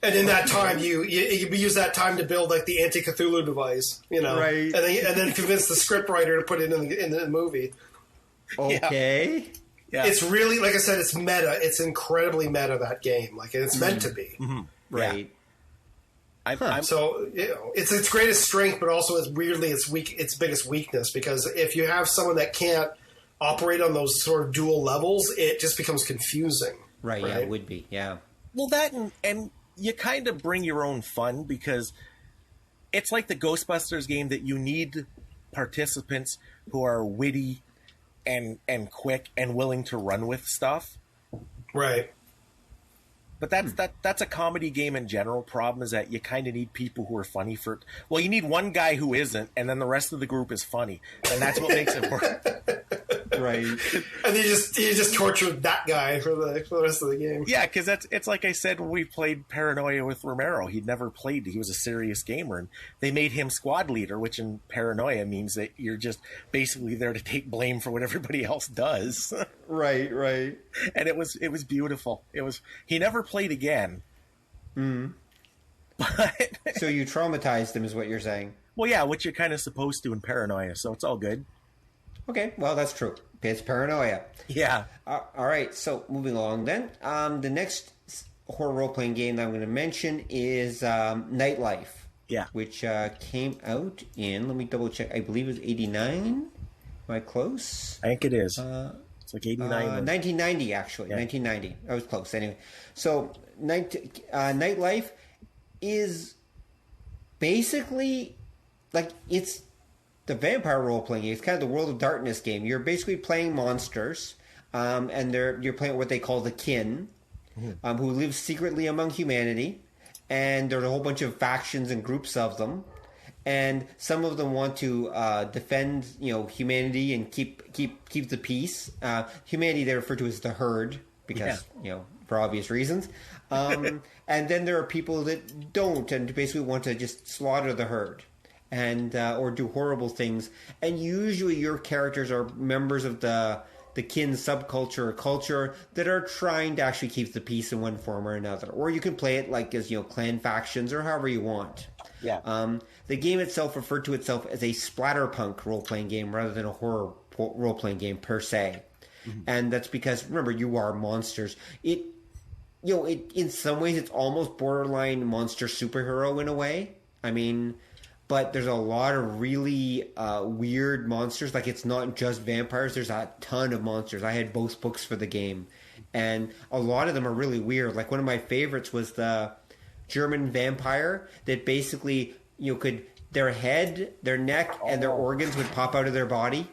And in that time, you use that time to build like the anti-Cthulhu device, Right? And then convince the scriptwriter to put it in the movie. Okay. Yeah. It's really, like I said, it's meta. It's incredibly meta, that game. Like, it's meant to be. Mm-hmm. Right. So it's its greatest strength, but also it's weirdly its biggest weakness, because if you have someone that can't operate on those sort of dual levels, it just becomes confusing. Right. Yeah, it would be. Yeah. Well, that and you kind of bring your own fun, because it's like the Ghostbusters game that you need participants who are witty and quick and willing to run with stuff. Right. But that's a comedy game in general. Problem is that you kind of need people who are funny for. Well, you need one guy who isn't, and then the rest of the group is funny, and that's what makes it work. Right. And you just tortured that guy for the rest of the game. Yeah, because it's like I said when we played Paranoia with Romero. He'd never played. He was a serious gamer, and they made him squad leader, which in Paranoia means that you're just basically there to take blame for what everybody else does. Right. Right. And it was beautiful. He never played again. But So you traumatized him, is what you're saying? well, yeah, which you're kind of supposed to in Paranoia, so it's all good. Okay. Well, that's true. It's Paranoia. Yeah. All right. So moving along, then the next horror role-playing game that I'm going to mention is Nightlife. Yeah. Which came out in, let me double check, I believe it was 89. Am I close? I think it is. It's like 89. 1990, actually. Yeah. 1990. I was close. Anyway, so Nightlife is basically like it's the vampire role-playing game. It's kind of the World of Darkness game. You're basically playing monsters, and you're playing what they call the kin, who live secretly among humanity, and there's a whole bunch of factions and groups of them. And some of them want to defend, humanity and keep the peace. Humanity they refer to as the herd because, for obvious reasons. And then there are people that don't and basically want to just slaughter the herd and or do horrible things. And usually your characters are members of the kin subculture or culture that are trying to actually keep the peace in one form or another. Or you can play it like as clan factions or however you want. Yeah. The game itself referred to itself as a splatterpunk role-playing game rather than a horror role-playing game per se. Mm-hmm. And that's because, remember, you are monsters. It in some ways it's almost borderline monster superhero in a way. I mean, but there's a lot of really weird monsters. Like, it's not just vampires. There's a ton of monsters. I had both books for the game. And a lot of them are really weird. Like, one of my favorites was the German vampire that basically, their head, their neck, and their organs would pop out of their body.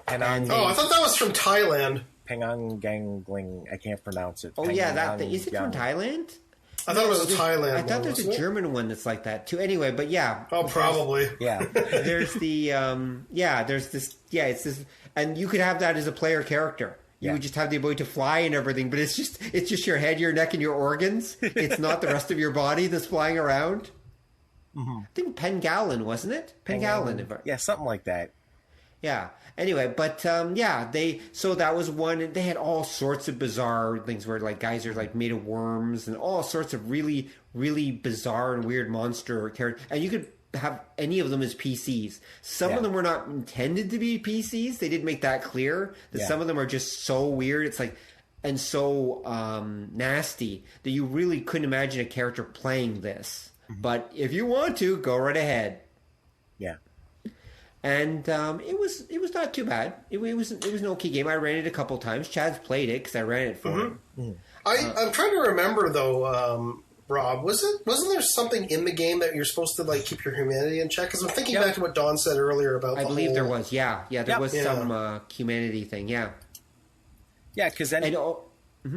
I thought that was from Thailand. Penang Gangling. I can't pronounce it. Oh, yeah, is it from Thailand? I thought it was a Thailand. I thought there's a German one that's like that too. Anyway, but yeah. Oh, probably. Yeah. There's the there's this it's this, and you could have that as a player character. You would just have the ability to fly and everything, but it's just your head, your neck, and your organs. It's not the rest of your body that's flying around. Mm-hmm. I think Pengallan, wasn't it? Pengallan. Yeah, something like that. Yeah. Anyway, but so that was one, and they had all sorts of bizarre things where like guys are like made of worms and all sorts of really, really bizarre and weird monster characters, and you could have any of them as PCs. Some of them were not intended to be PCs. They did make that clear that some of them are just so weird. It's like, and so nasty that you really couldn't imagine a character playing this. Mm-hmm. But if you want to, go right ahead. Yeah. And it was not too bad. It was an okay game. I ran it a couple times. Chad's played it because I ran it for him. Mm-hmm. I'm trying to remember though, Rob. Wasn't there something in the game that you're supposed to like keep your humanity in check? Because I'm thinking back to what Don said earlier about. I believe there was. Yeah, there was some humanity thing. Yeah. Yeah, because then.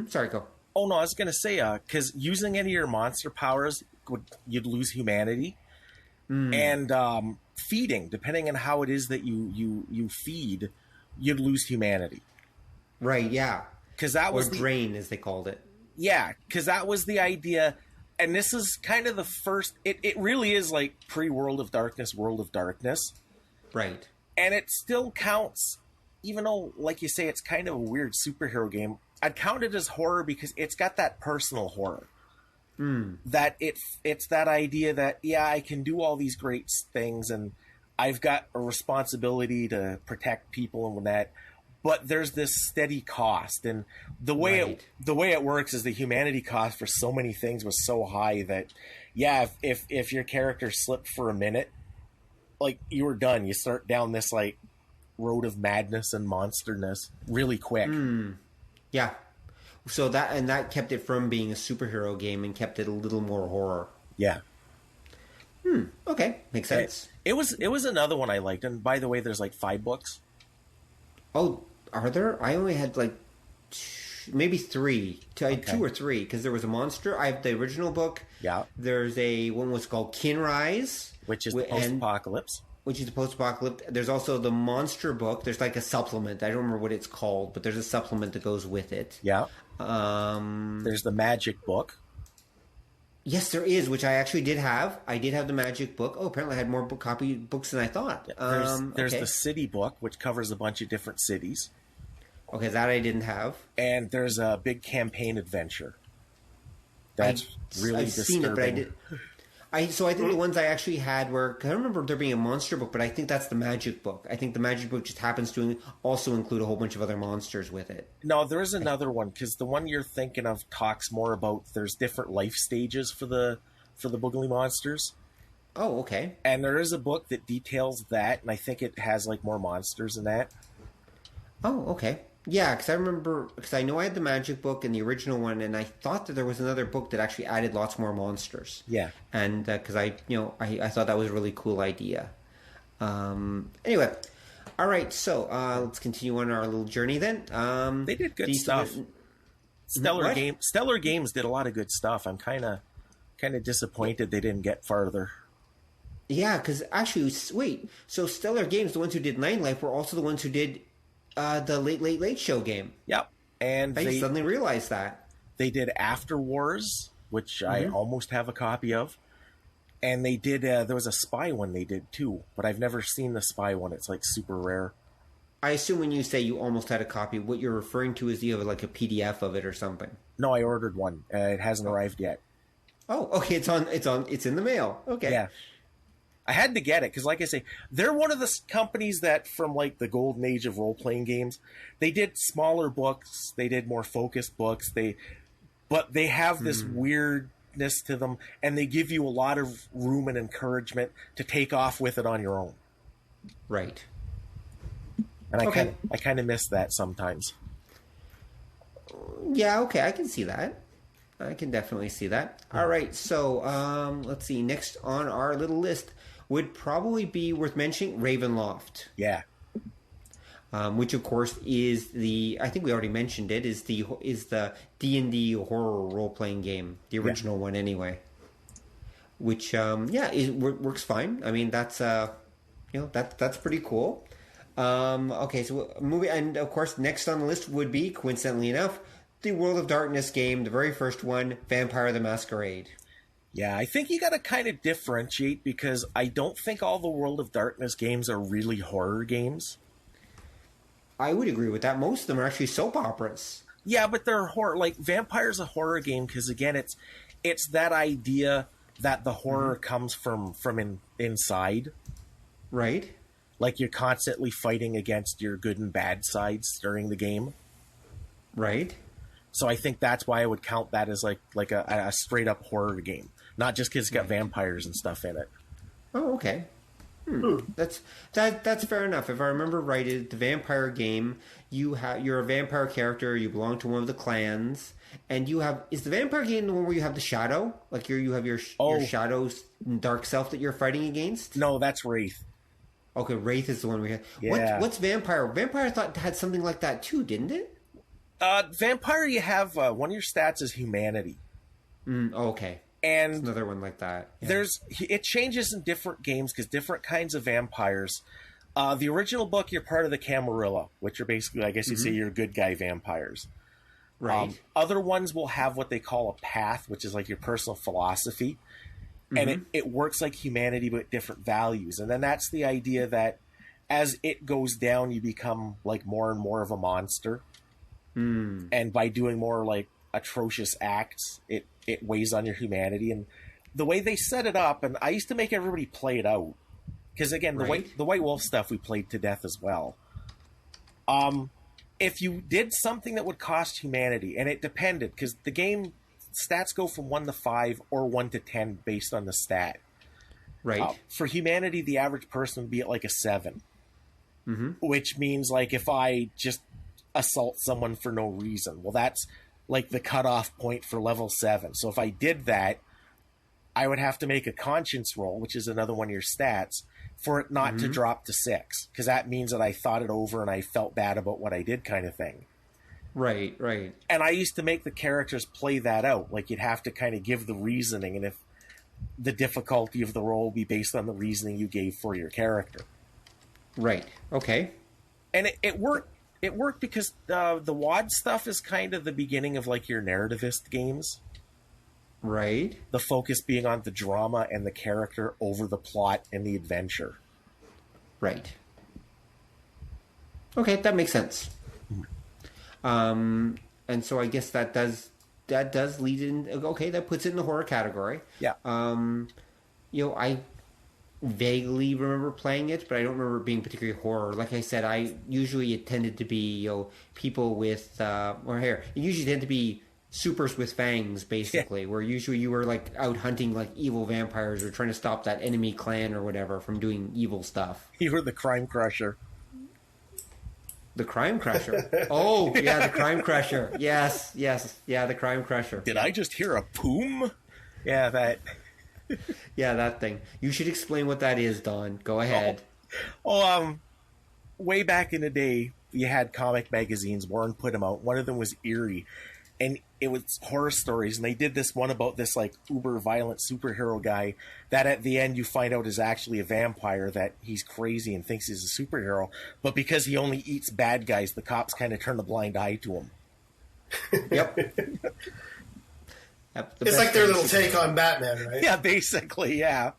Sorry, go. Oh no, I was gonna say because using any of your monster powers, you'd lose humanity, and feeding, depending on how it is that you feed, you'd lose humanity. Right. Yeah. Because that was drain, as they called it. Yeah, because that was the idea, and this is kind of the first. It really is like pre-World of Darkness, World of Darkness. Right. And it still counts, even though, like you say, it's kind of a weird superhero game. I'd count it as horror because it's got that personal horror. That it's that idea that, yeah, I can do all these great things and I've got a responsibility to protect people and that, but there's this steady cost, and the way it works is the humanity cost for so many things was so high that, yeah, if your character slipped for a minute, like, you were done. You start down this like road of madness and monsterness really quick. Yeah. So that kept it from being a superhero game and kept it a little more horror. Yeah. Okay, makes sense. It was another one I liked, and by the way, there's like 5 books. Oh, are there? I only had like maybe 3. I had 2 or 3 because there was a monster. I have the original book. Yeah. There's one was called Kinrise, which is the post-apocalypse. Which is the post-apocalypse. There's also the monster book. There's like a supplement. I don't remember what it's called, but there's a supplement that goes with it. Yeah. There's the magic book. Yes, there is, which I actually did have. I did have the magic book. Oh, apparently I had more books than I thought. There's the city book, which covers a bunch of different cities. Okay, that I didn't have. And there's a big campaign adventure. That's really disturbing. Seen it, but I did. So I think the ones I actually had were, cause I don't remember there being a monster book, but I think that's the magic book. I think the magic book just happens to also include a whole bunch of other monsters with it. No, there is another one, because the one you're thinking of talks more about there's different life stages for the Boogly monsters. Oh, okay. And there is a book that details that, and I think it has like more monsters in that. Oh, okay. Yeah, because I know I had the magic book and the original one, and I thought that there was another book that actually added lots more monsters. Yeah. And because I thought that was a really cool idea. Anyway, all right, so let's continue on our little journey then. They did good stuff. Stellar Games did a lot of good stuff. I'm kind of disappointed they didn't get farther. Yeah, because actually, wait, so Stellar Games, the ones who did Nightlife, were also the ones who did the Late Show game. Yep. And I suddenly realized that. They did After Wars, which I almost have a copy of. And they did, there was a spy one they did too, but I've never seen the spy one. It's like super rare. I assume when you say you almost had a copy, what you're referring to is you have like a PDF of it or something. No, I ordered one. It hasn't arrived yet. Oh, okay. It's in the mail. Okay. Yeah. I had to get it because, like I say, they're one of the companies that, from like the golden age of role-playing games, they did smaller books, they did more focused books, but they have this weirdness to them, and they give you a lot of room and encouragement to take off with it on your own. Right. And I kind of miss that sometimes. Yeah, okay, I can see that. I can definitely see that. All right, so let's see. Next on our little list would probably be worth mentioning Ravenloft. Yeah. Which of course is I think we already mentioned it, is the D&D horror role-playing game, the original one anyway. Which works fine. I mean, that's that's pretty cool. Okay, so movie, and of course next on the list would be, coincidentally enough, the World of Darkness game, the very first one, Vampire the Masquerade. Yeah, I think you got to kind of differentiate, because I don't think all the World of Darkness games are really horror games. I would agree with that. Most of them are actually soap operas. Yeah, but they're horror. Like, Vampire's a horror game because, again, it's that idea that the horror comes from inside. Right. Like, you're constantly fighting against your good and bad sides during the game. Right. So I think that's why I would count that as like a straight up horror game, not just because it's got vampires and stuff in it. Oh, okay. That's fair enough. If I remember right, it's the vampire game. You're a vampire character. You belong to one of the clans, and is the vampire game the one where you have the shadow? Like you have your shadow's dark self that you're fighting against? No, that's Wraith. Okay, Wraith is the one we have. Yeah. What's vampire? Vampire I thought had something like that too, didn't it? Vampire, you have one of your stats is humanity. Okay. And it's another one like that. Yeah. It changes in different games because different kinds of vampires. The original book, you're part of the Camarilla, which are basically, I guess you'd say, you're good guy vampires. Right. Other ones will have what they call a path, which is like your personal philosophy. And it works like humanity, but different values. And then that's the idea that as it goes down, you become like more and more of a monster. And by doing more like atrocious acts, it it weighs on your humanity. And the way they set it up, and I used to make everybody play it out, because again, the White Wolf stuff we played to death as well. If you did something that would cost humanity, and it depended, because the game stats go from 1 to 5 or 1 to 10 based on the stat. Right. For humanity, the average person would be at like a 7. Which means, like, if I just assault someone for no reason, well, that's like the cutoff point for level 7. So if I did that, I would have to make a conscience roll, which is another one of your stats, for it not to drop to 6, because that means that I thought it over and I felt bad about what I did, kind of thing. Right, right. And I used to make the characters play that out. Like, you'd have to kind of give the reasoning, and if the difficulty of the roll be based on the reasoning you gave for your character. Right. Okay. And it worked. It worked because the WAD stuff is kind of the beginning of, like, your narrativist games. Right. The focus being on the drama and the character over the plot and the adventure. Right. Okay, that makes sense. And so I guess that does lead in. Okay, that puts it in the horror category. Yeah. I vaguely remember playing it, but I don't remember it being particularly horror. Like I said, it tended to be people with it usually tend to be supers with fangs, basically, where usually you were like out hunting like evil vampires or trying to stop that enemy clan or whatever from doing evil stuff. You were the Crime Crusher. The Crime Crusher. Oh, yeah, the Crime Crusher. Yes, yeah, the Crime Crusher. Did I just hear a poom? Yeah, that. Yeah, that thing. You should explain what that is, Don. Go ahead. Way back in the day, you had comic magazines. Warren put them out. One of them was Eerie, and it was horror stories. And they did this one about this like uber violent superhero guy that at the end you find out is actually a vampire, that he's crazy and thinks he's a superhero. But because he only eats bad guys, the cops kind of turn a blind eye to him. Yep. It's like their little take on Batman, right? Yeah, basically, yeah.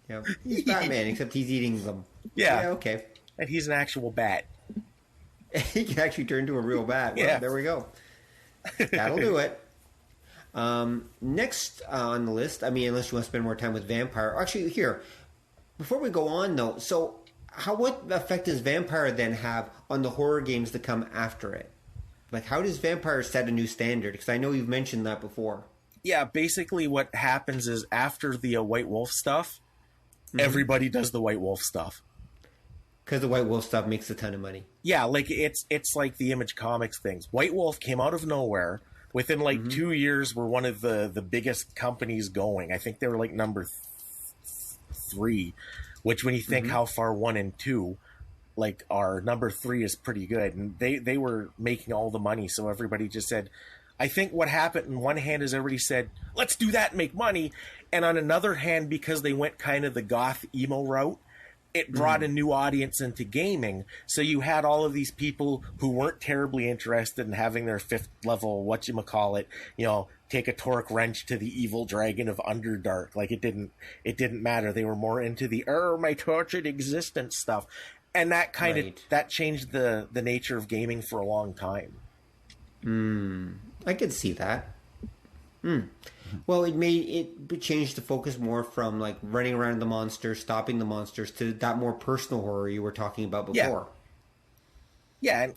Yeah, he's Batman, except he's eating them. Yeah. Okay. And he's an actual bat. He can actually turn into a real bat. Well, yeah. There we go. That'll do it. Next on the list, unless you want to spend more time with Vampire. Actually, here, before we go on, though, so what effect does Vampire then have on the horror games that come after it? Like, how does Vampire set a new standard? Because I know you've mentioned that before. Yeah, basically what happens is after the White Wolf stuff, everybody does the White Wolf stuff. Because the White Wolf stuff makes a ton of money. Yeah, like it's like the Image Comics things. White Wolf came out of nowhere. Within like 2 years, we're one of the biggest companies going. I think they were like number 3, which when you think how far 1 and 2... like our number 3 is pretty good, and they were making all the money, so everybody just said, I think what happened in one hand is everybody said, let's do that and make money, and on another hand, because they went kind of the goth emo route, it brought a new audience into gaming. So you had all of these people who weren't terribly interested in having their 5th level, whatchamacallit, take a torque wrench to the evil dragon of Underdark. Like it didn't matter. They were more into the my tortured existence stuff. And that kind of that changed the nature of gaming for a long time. I could see that. Well, it changed the focus more from like running around the monsters, stopping the monsters, to that more personal horror you were talking about before. Yeah,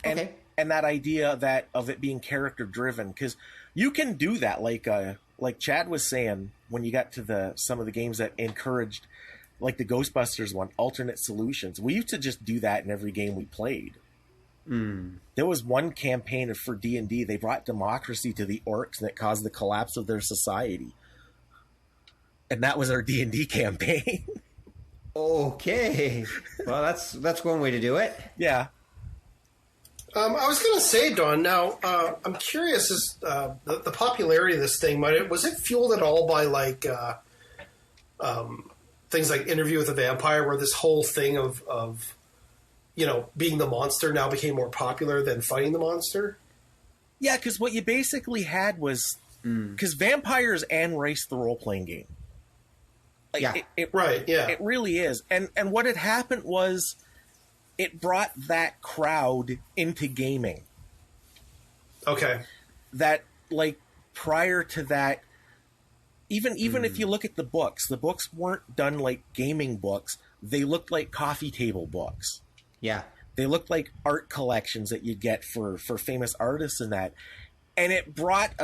and that idea of it being character driven, because you can do that. Like Chad was saying, when you got to some of the games that encouraged, like the Ghostbusters one, alternate solutions. We used to just do that in every game we played. There was one campaign for D&D, they brought democracy to the orcs, and it caused the collapse of their society. And that was our D&D campaign. Okay. Well, that's one way to do it. Yeah. I was going to say, Don, now, I'm curious, is the popularity of this thing, was it fueled at all by, like, things like Interview with a Vampire, where this whole thing of being the monster now became more popular than fighting the monster? Yeah, because what you basically had was... Because Vampires and Race the role-playing game. Like, yeah. It really is. And what had happened was it brought that crowd into gaming. Okay. That, like, prior to that, Even if you look at the books weren't done like gaming books. They looked like coffee table books. Yeah. They looked like art collections that you'd get for famous artists and that. And it brought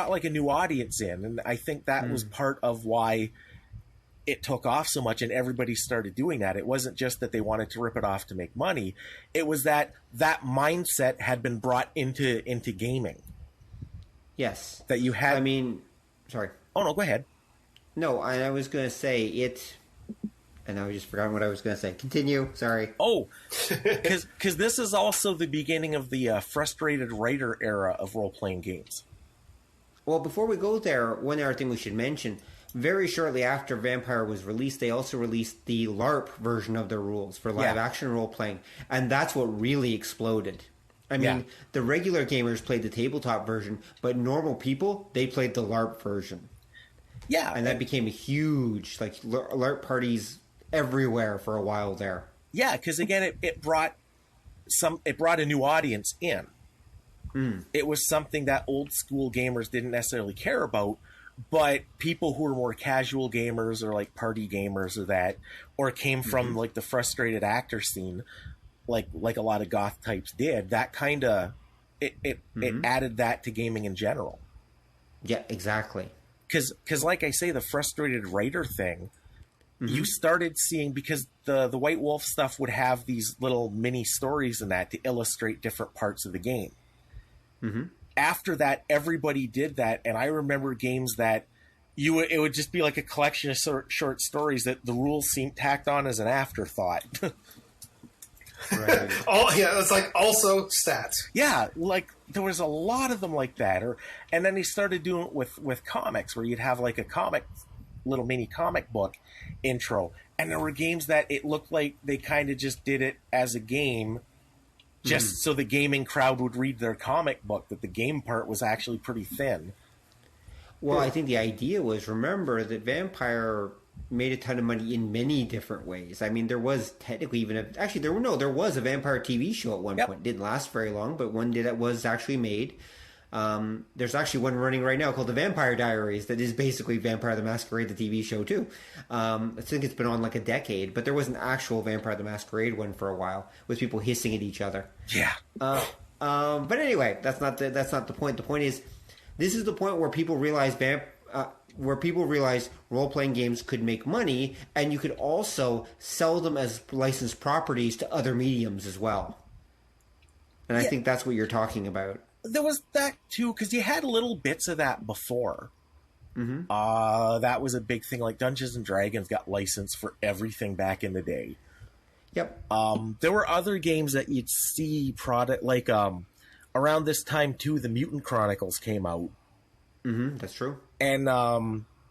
like a new audience in, and I think that was part of why it took off so much and everybody started doing that. It wasn't just that they wanted to rip it off to make money. It was that mindset had been brought into gaming. Yes. That you had... sorry. Oh, no, go ahead. No, I was going to say it... And I just forgot what I was going to say. Continue. Sorry. Oh, because this is also the beginning of the frustrated writer era of role-playing games. Well, before we go there, one other thing we should mention... Very shortly after Vampire was released, they also released the LARP version of their rules for live-action role-playing. And that's what really exploded. I mean, the regular gamers played the tabletop version, but normal people, they played the LARP version. Yeah. And that became a huge, like, LARP parties everywhere for a while there. Yeah, because, again, it brought a new audience in. It was something that old-school gamers didn't necessarily care about, but people who were more casual gamers or like party gamers or came from like the frustrated actor scene, like a lot of goth types did, that kind of it added that to gaming in general. Yeah, exactly. Because like I say, the frustrated writer thing, you started seeing, because the White Wolf stuff would have these little mini stories in that to illustrate different parts of the game. After that, everybody did that, and I remember games that it would just be like a collection of short stories that the rules seemed tacked on as an afterthought. Right. It's like also stats. Yeah, like there was a lot of them like that, and then they started doing it with comics, where you'd have like a little mini comic book intro, and there were games that it looked like they kind of just did it as a game. Just so the gaming crowd would read their comic book, that the game part was actually pretty thin. Well, I think the idea was, remember that Vampire made a ton of money in many different ways. I mean, there was technically there was a Vampire TV show at one point. It didn't last very long, but one that was actually made. There's actually one running right now called The Vampire Diaries that is basically Vampire the Masquerade, the TV show, too. I think it's been on like a decade, but there was an actual Vampire the Masquerade one for a while with people hissing at each other. Yeah. But anyway, that's not the point. The point is, this is the point where people realize role-playing games could make money, and you could also sell them as licensed properties to other mediums as well. And I think that's what you're talking about. There was that too, because you had little bits of that before. That was a big thing. Like Dungeons and Dragons got licensed for everything back in the day. Yep. There were other games that you'd see like around this time too. The Mutant Chronicles came out. That's true. And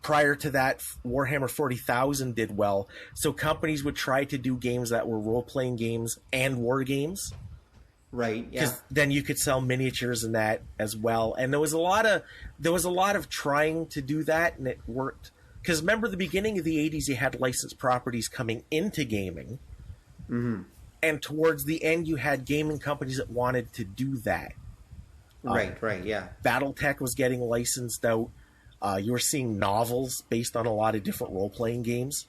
prior to that, Warhammer 40,000 did well. So companies would try to do games that were role-playing games and war games. Right. Yeah. Because then you could sell miniatures in that as well, and there was a lot of trying to do that, and it worked. Because remember, the beginning of the '80s, you had licensed properties coming into gaming, and towards the end, you had gaming companies that wanted to do that. Right. Yeah. BattleTech was getting licensed out. You were seeing novels based on a lot of different role-playing games.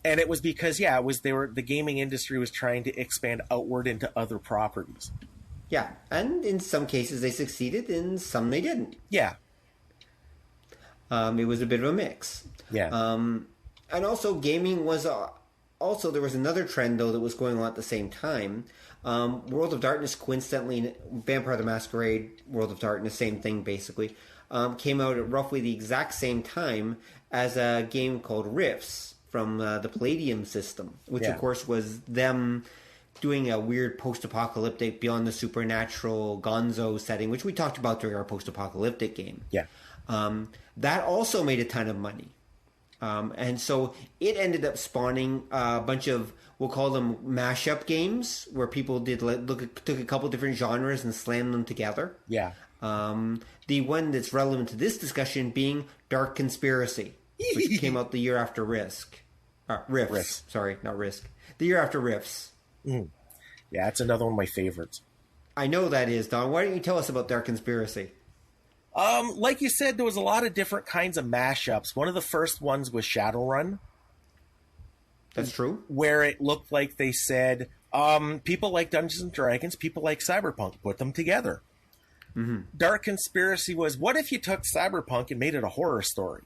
And it was because, the gaming industry was trying to expand outward into other properties. Yeah, and in some cases they succeeded, in some they didn't. Yeah. It was a bit of a mix. Yeah. And also gaming was... also, there was another trend, though, that was going on at the same time. World of Darkness, coincidentally, Vampire the Masquerade, World of Darkness, same thing, basically, came out at roughly the exact same time as a game called Rifts, from the Palladium system, which of course was them doing a weird post-apocalyptic, beyond the supernatural gonzo setting, which we talked about during our post-apocalyptic game. Yeah. That also made a ton of money. And so it ended up spawning a bunch of, we'll call them mashup games, where people took a couple different genres and slammed them together. Yeah. The one that's relevant to this discussion being Dark Conspiracy, which came out the year after Rifts. Sorry, not Risk. The year after Rifts. Yeah, that's another one of my favorites. I know that is, Don. Why don't you tell us about Dark Conspiracy? Like you said, there was a lot of different kinds of mashups. One of the first ones was Shadowrun. That's true. Where it looked like they said, people like Dungeons and Dragons, people like Cyberpunk, put them together. Mm-hmm. Dark Conspiracy was, what if you took Cyberpunk and made it a horror story?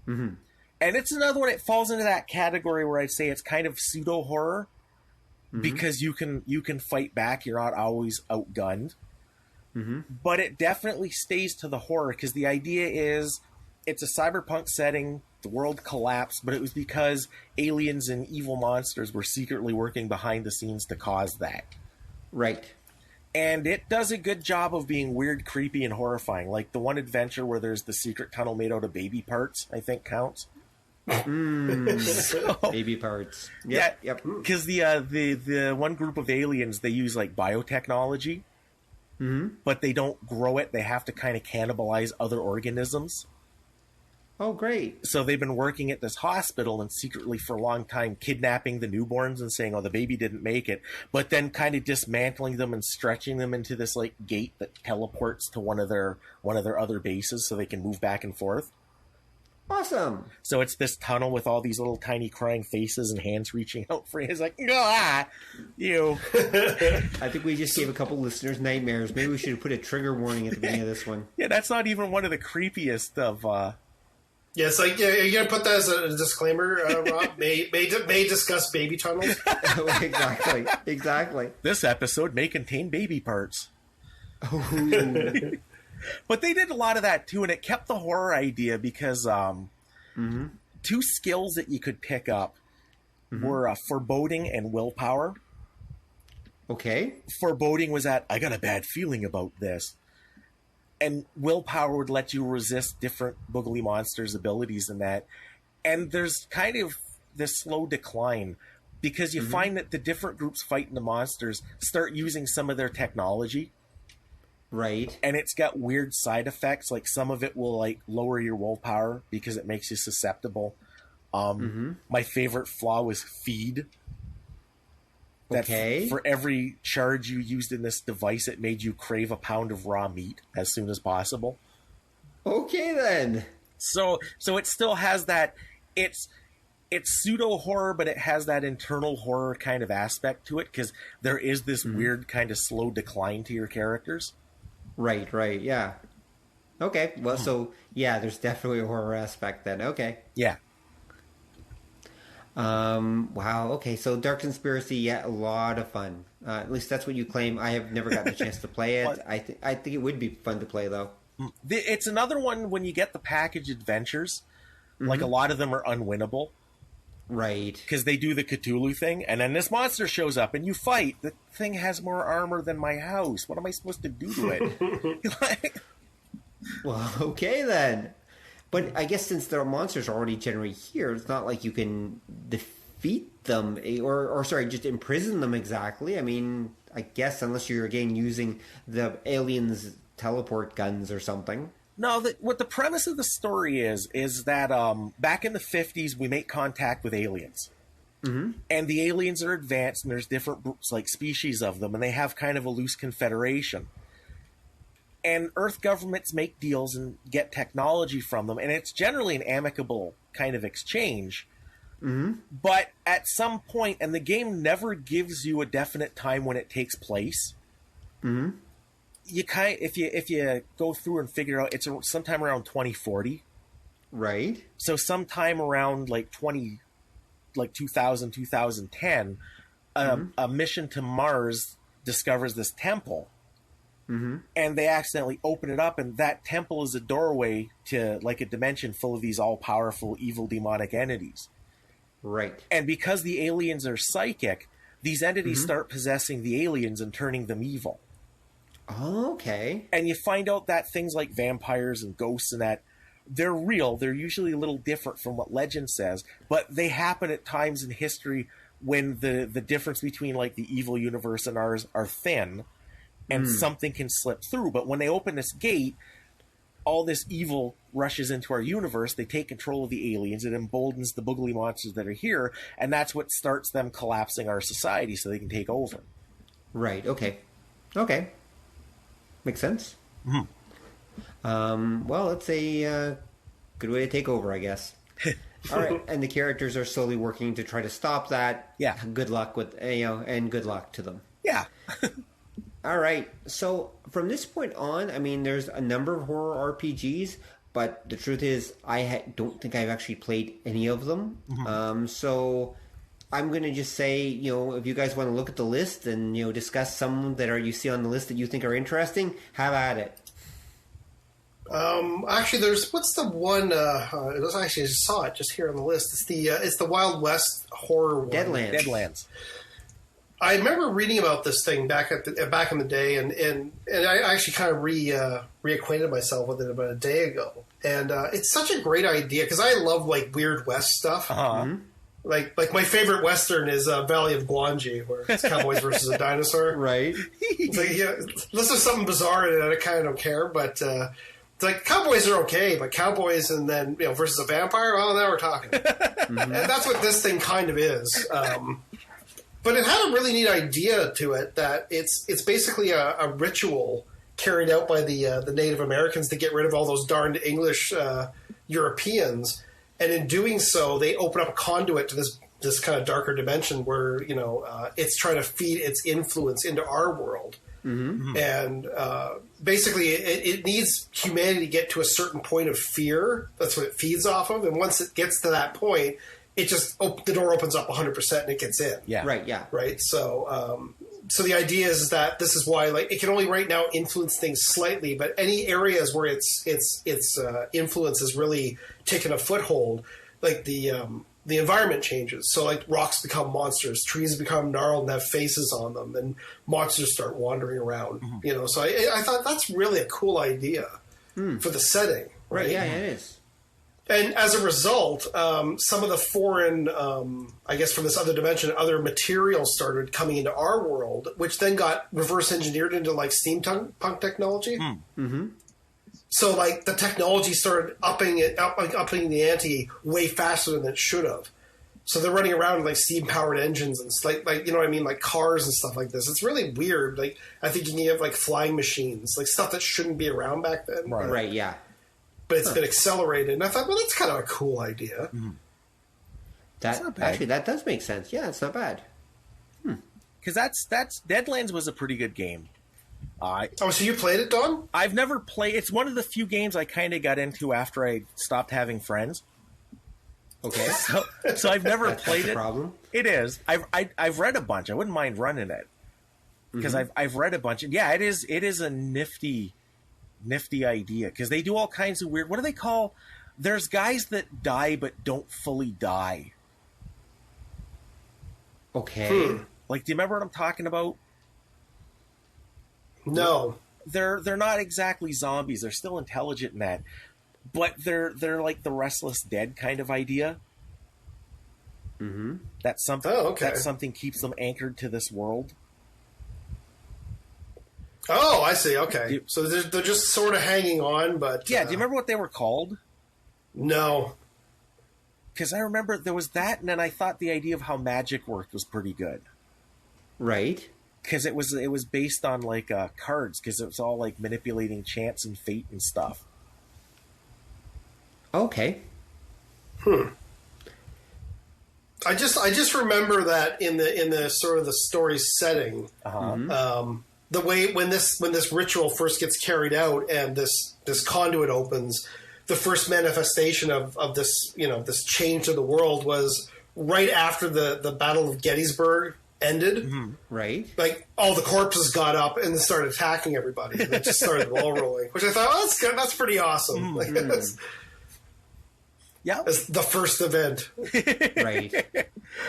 Mm-hmm. And it's another one, it falls into that category where I'd say it's kind of pseudo-horror, because you can fight back, you're not always outgunned. Mm-hmm. But it definitely stays to the horror, because the idea is it's a cyberpunk setting, the world collapsed, but it was because aliens and evil monsters were secretly working behind the scenes to cause that. Right. And it does a good job of being weird, creepy, and horrifying. Like the one adventure where there's the secret tunnel made out of baby parts, I think counts. Baby parts. Yep, yeah, because the one group of aliens, they use like biotechnology, but they don't grow it. They have to kind of cannibalize other organisms. Oh, great. So they've been working at this hospital and secretly for a long time kidnapping the newborns and saying, oh, the baby didn't make it, but then kind of dismantling them and stretching them into this like gate that teleports to one of their other bases so they can move back and forth. Awesome. So it's this tunnel with all these little tiny crying faces and hands reaching out for you. It's like, ah, you. I think we just gave a couple listeners nightmares. Maybe we should put a trigger warning at the beginning of this one. Yeah, that's not even one of the creepiest of... Yeah, it's like, are you going to put that as a disclaimer, Rob? May discuss baby tunnels? Exactly. This episode may contain baby parts. But they did a lot of that, too, and it kept the horror idea because two skills that you could pick up were foreboding and willpower. Okay. Foreboding was that, I got a bad feeling about this. And willpower would let you resist different boogly monsters' abilities and that. And there's kind of this slow decline because you find that the different groups fighting the monsters start using some of their technology. Right. And it's got weird side effects. Like some of it will like lower your willpower because it makes you susceptible. My favorite flaw was feed. Okay. For every charge you used in this device, it made you crave a pound of raw meat as soon as possible. Okay, then. So it still has that. It's pseudo horror, but it has that internal horror kind of aspect to it because there is this weird kind of slow decline to your characters. Right. Yeah. Okay. Well, so yeah, there's definitely a horror aspect then. Okay. Yeah. Wow. Okay. So Dark Conspiracy, yeah, a lot of fun. At least that's what you claim. I have never gotten a chance to play it. I think it would be fun to play though. It's another one when you get the package adventures, like a lot of them are unwinnable. Right. Because they do the Cthulhu thing, and then this monster shows up and you fight. The thing has more armor than my house. What am I supposed to do to it? Well, okay then. But I guess since their monsters are already generally here, it's not like you can defeat them or just imprison them exactly. I mean, I guess unless you're again using the aliens' teleport guns or something. No, what the premise of the story is that back in the 50s, we make contact with aliens. And the aliens are advanced, and there's different groups, like species of them, and they have kind of a loose confederation. And Earth governments make deals and get technology from them, and it's generally an amicable kind of exchange. But at some point, and the game never gives you a definite time when it takes place. If you go through and figure out, it's sometime around 2040. Right. So sometime around like 2000, 2010, a mission to Mars discovers this temple. And they accidentally open it up, and that temple is a doorway to like a dimension full of these all-powerful evil demonic entities. Right. And because the aliens are psychic, these entities start possessing the aliens and turning them evil. Oh, okay. And you find out that things like vampires and ghosts and that, they're real. They're usually a little different from what legend says, but they happen at times in history when the difference between like the evil universe and ours are thin. And something can slip through. But when they open this gate, all this evil rushes into our universe. They take control of the aliens. It emboldens the boogly monsters that are here. And that's what starts them collapsing our society so they can take over. Right. Okay. Makes sense. Well, it's a good way to take over, I guess. All right, and the characters are slowly working to try to stop that. Yeah. Good luck with and good luck to them. Yeah. All right. So from this point on, I mean, there's a number of horror RPGs, but the truth is, don't think I've actually played any of them. So I'm going to just say, if you guys want to look at the list and discuss some that you see on the list that you think are interesting, have at it. Actually, what's the one? It was actually, I just saw it just here on the list. It's the Wild West horror one. Deadlands. I remember reading about this thing back in the day, and I actually kind of reacquainted myself with it about a day ago. And it's such a great idea because I love like Weird West stuff. Like my favorite Western is Valley of Guanji, where it's cowboys versus a dinosaur. Right. It's like, this is something bizarre in it. I kind of don't care, but it's like cowboys are okay, but cowboys and then versus a vampire. Well, now we're talking. And that's what this thing kind of is. But it had a really neat idea to it that it's basically a ritual carried out by the Native Americans to get rid of all those darned English Europeans, and in doing so, they open up a conduit to this kind of darker dimension where it's trying to feed its influence into our world, and basically it needs humanity to get to a certain point of fear. That's what it feeds off of, and once it gets to that point, it just the door opens up 100% and it gets in. Yeah. Right. Yeah. Right. So, so the idea is that this is why, like, it can only right now influence things slightly, but any areas where its influence has really taken a foothold, like the environment changes. So, like, rocks become monsters, trees become gnarled and have faces on them, and monsters start wandering around. So I thought that's really a cool idea for the setting. Right. Yeah, it is. And as a result, some of the foreign, I guess from this other dimension, other materials started coming into our world, which then got reverse engineered into like steampunk technology. So like the technology started upping the ante way faster than it should have. So they're running around with like steam powered engines and like you know what I mean, like cars and stuff like this. It's really weird. Like I think you can have like flying machines, like stuff that shouldn't be around back then. Right. Yeah. But it's been accelerated, and I thought, well, that's kind of a cool idea. That does make sense. Yeah, it's not bad. Because that's Deadlands was a pretty good game. So you played it, Don? I've never played. It's one of the few games I kind of got into after I stopped having friends. Okay. So I've never played that's it. Problem. It is. I've read a bunch. I wouldn't mind running it because I've read a bunch. And yeah, it is a nifty idea because they do all kinds of weird. What do they call? There's guys that die but don't fully die. Okay. Like, do you remember what I'm talking about? No. They're not exactly zombies. They're still intelligent in that, but they're like the restless dead kind of idea. That's something. Oh, okay. That something keeps them anchored to this world. Oh, I see. Okay. So they're just sort of hanging on, but... Yeah, do you remember what they were called? No. Because I remember there was that, and then I thought the idea of how magic worked was pretty good. Right. Because it was based on, like, cards, because it was all, like, manipulating chance and fate and stuff. Okay. I just remember that in the sort of the story setting... the way when this ritual first gets carried out and this conduit opens, the first manifestation of this this change to the world was right after the Battle of Gettysburg ended. Right. Like all the corpses got up and started attacking everybody. And it just started wall rolling, which I thought, oh, that's good. That's pretty awesome. Like, that's the first event. Right.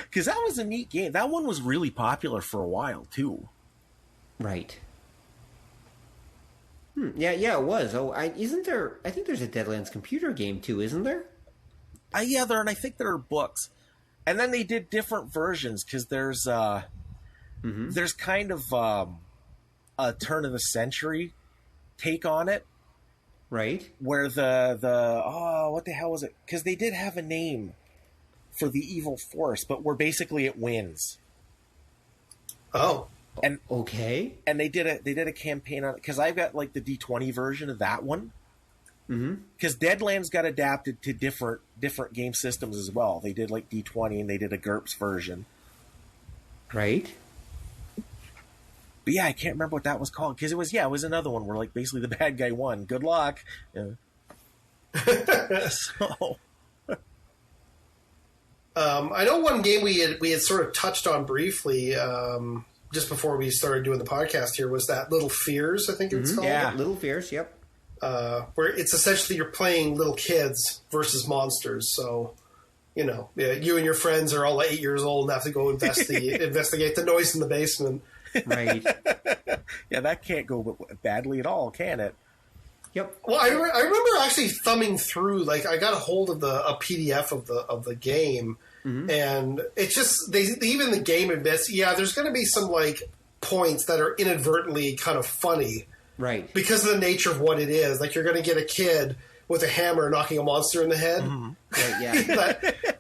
Because that was a neat game. That one was really popular for a while too. Right. Yeah, it was. Oh, isn't there? I think there's a Deadlands computer game too, isn't there? Yeah, there, and I think there are books. And then they did different versions because there's kind of a turn of the century take on it, right? Where the what the hell was it? Because they did have a name for the evil force, but where basically it wins. Oh. And Okay. and they did a campaign on it because I've got like the D20 version of that one. Because Deadlands got adapted to different game systems as well. They did like D20 and they did a GURPS version. Right. But yeah, I can't remember what that was called because it was another one where like basically the bad guy won. Good luck. Yeah. So. I know one game we had sort of touched on briefly just before we started doing the podcast here was that Little Fears, I think it's called. Yeah. Little Fears, yep. Where it's essentially you're playing little kids versus monsters. So, you and your friends are all 8 years old and have to go investigate the noise in the basement. Right. Yeah, that can't go badly at all, can it? Yep. Well, I remember actually thumbing through, like I got a hold of a PDF of the game, and it's just even the game admits, there's going to be some like points that are inadvertently kind of funny, right? Because of the nature of what it is. Like you're going to get a kid with a hammer knocking a monster in the head. Right. Yeah.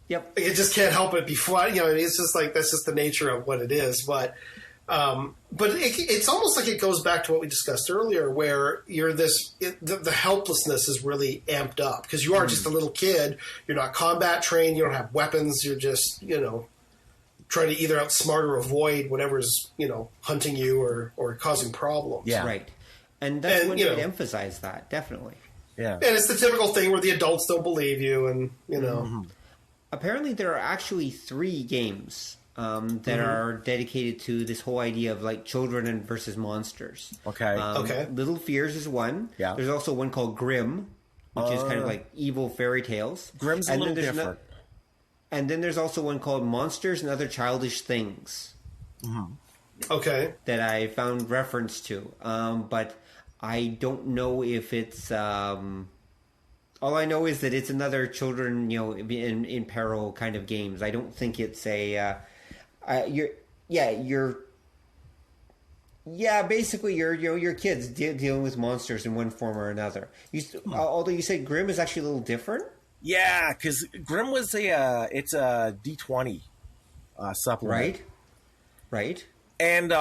Yep. It just can't help but be fun. It's just like that's just the nature of what it is, but. But it's almost like it goes back to what we discussed earlier, where the helplessness is really amped up because you are just a little kid. You're not combat trained. You don't have weapons. You're just trying to either outsmart or avoid whatever's hunting you or causing problems. Yeah, right. And that's when you emphasize that definitely. Yeah, and it's the typical thing where the adults don't believe you, and Apparently, there are actually 3 games. That are dedicated to this whole idea of like children versus monsters. Okay. Okay. Little Fears is one. Yeah. There's also one called Grimm, which is kind of like evil fairy tales. Grimm's a little different. And then there's also one called Monsters and Other Childish Things. Okay. That I found reference to, but I don't know if it's. All I know is that it's another children, in peril kind of games. I don't think it's a. Basically your kids dealing with monsters in one form or another. Although you said Grimm is actually a little different. Yeah, because Grimm was it's a D20 supplement, right, and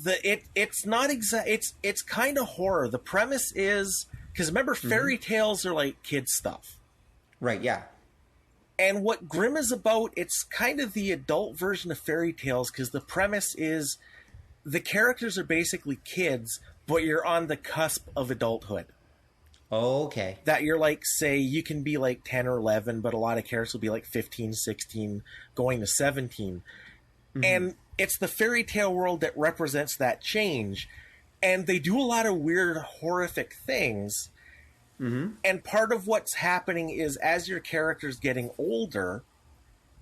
it's not it's kind of horror. The premise is because remember fairy tales are like kids stuff, right? Yeah. And what Grimm is about, it's kind of the adult version of fairy tales because the premise is the characters are basically kids, but you're on the cusp of adulthood. Oh, okay. That you're like, say, you can be like 10 or 11, but a lot of characters will be like 15, 16, going to 17. And it's the fairy tale world that represents that change. And they do a lot of weird, horrific things. And part of what's happening is as your character's getting older,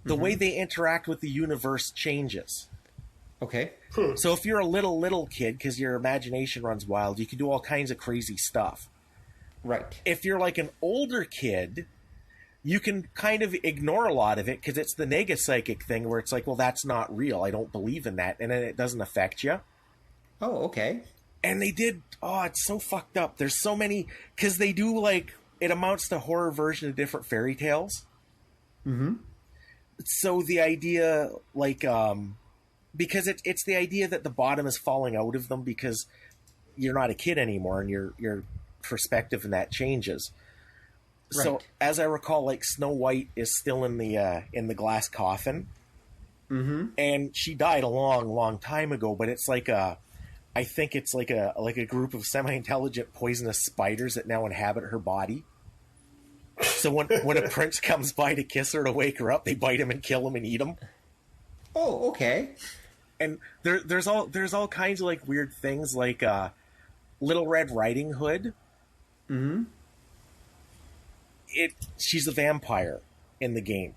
the way they interact with the universe changes. Okay. So if you're a little kid, because your imagination runs wild, you can do all kinds of crazy stuff. Right. If you're like an older kid, you can kind of ignore a lot of it because it's the nega-psychic thing where it's like, well, that's not real. I don't believe in that. And then it doesn't affect you. Oh, okay. And they did, it's so fucked up. There's so many, because they do like, it amounts to horror version of different fairy tales. So the idea, like, because it's the idea that the bottom is falling out of them because you're not a kid anymore and your perspective in that changes. Right. So as I recall, like Snow White is still in the glass coffin. And she died a long, long time ago, but it's like I think it's like a group of semi-intelligent poisonous spiders that now inhabit her body. So when a prince comes by to kiss her to wake her up, they bite him and kill him and eat him. Oh, okay. And there's all kinds of like weird things like Little Red Riding Hood. She's a vampire in the game.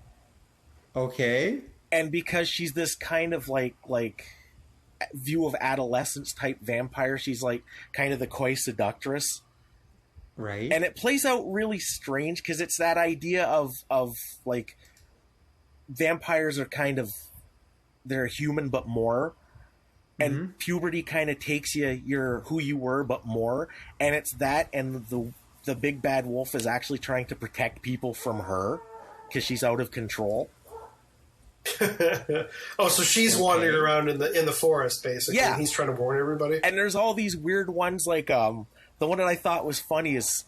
Okay. And because she's this kind of like view of adolescence type vampire, she's like kind of the coy seductress, right? And it plays out really strange because it's that idea of like vampires are kind of, they're human but more, and puberty kind of takes you're who you were but more, and it's that, and the big bad wolf is actually trying to protect people from her because she's out of control. Oh, so she's wandering around in the forest, basically. Yeah. And he's trying to warn everybody. And there's all these weird ones, like the one that I thought was funny is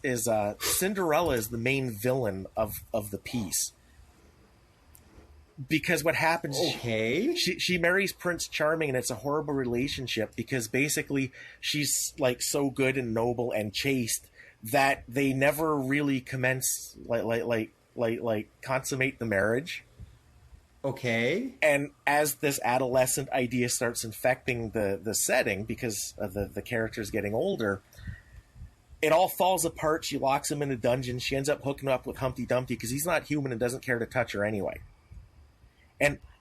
Cinderella is the main villain of the piece. Because what happens, she marries Prince Charming, and it's a horrible relationship because basically she's like so good and noble and chaste that they never really commence like consummate the marriage. Okay. And as this adolescent idea starts infecting the setting because of the characters getting older, it all falls apart. She locks him in a dungeon. She ends up hooking up with Humpty Dumpty because he's not human and doesn't care to touch her anyway.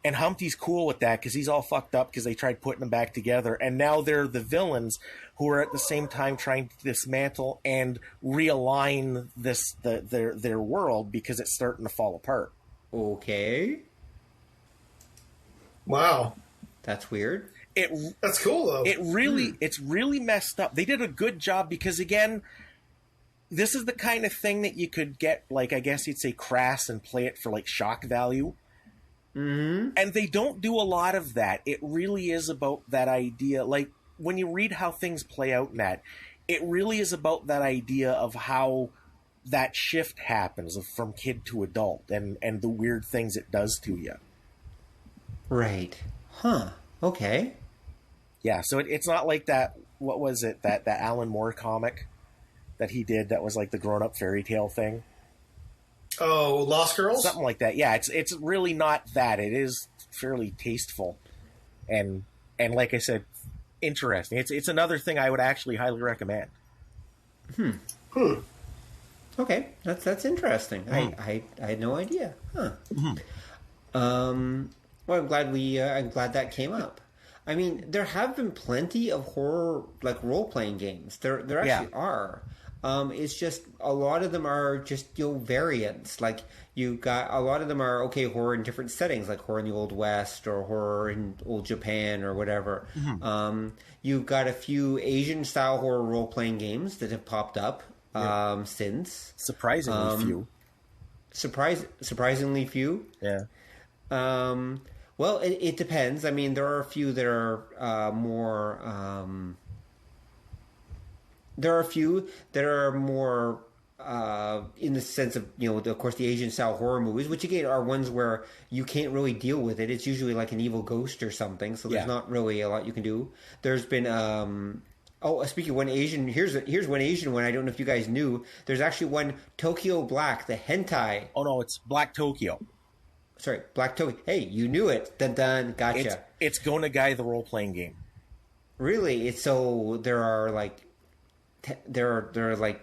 And Humpty's cool with that because he's all fucked up because they tried putting them back together. And now they're the villains who are at the same time trying to dismantle and realign their world because it's starting to fall apart. Okay. Wow. That's weird. That's cool, though. It's really messed up. They did a good job because, again, this is the kind of thing that you could get, like, I guess you'd say crass and play it for, like, shock value. Mm-hmm. And they don't do a lot of that. It really is about that idea. Like, when you read how things play out in that, it really is about that idea of how that shift happens from kid to adult and the weird things it does to you. Right. Huh. Okay. Yeah, so it's not like that, what was it, that Alan Moore comic that he did that was like the grown-up fairy tale thing? Oh, Lost Girls? Something like that. Yeah, it's really not that. It is fairly tasteful, and like I said, interesting. It's another thing I would actually highly recommend. Okay, that's interesting. I had no idea. Huh. Well, I'm glad that came up. I mean, there have been plenty of horror like role playing games. There actually are. It's just a lot of them are just variants. Like you got a lot of them are horror in different settings, like horror in the Old West or horror in old Japan or whatever. You've got a few Asian style horror role playing games that have popped up since. Surprisingly few. Surprisingly few. Yeah. Well, it depends. I mean, there are a few that are more. There are a few that are more in the sense of, of course, the Asian style horror movies, which again are ones where you can't really deal with it. It's usually like an evil ghost or something, so there's not really a lot you can do. There's been speaking of one Asian, here's one Asian one. I don't know if you guys knew. There's actually one Tokyo Black, the hentai. Oh no, it's Black Tokyo. Sorry, Black Tokyo. Hey, you knew it. Dun dun, gotcha. It's Gonagai, the role playing game. Really? So there are like. There are like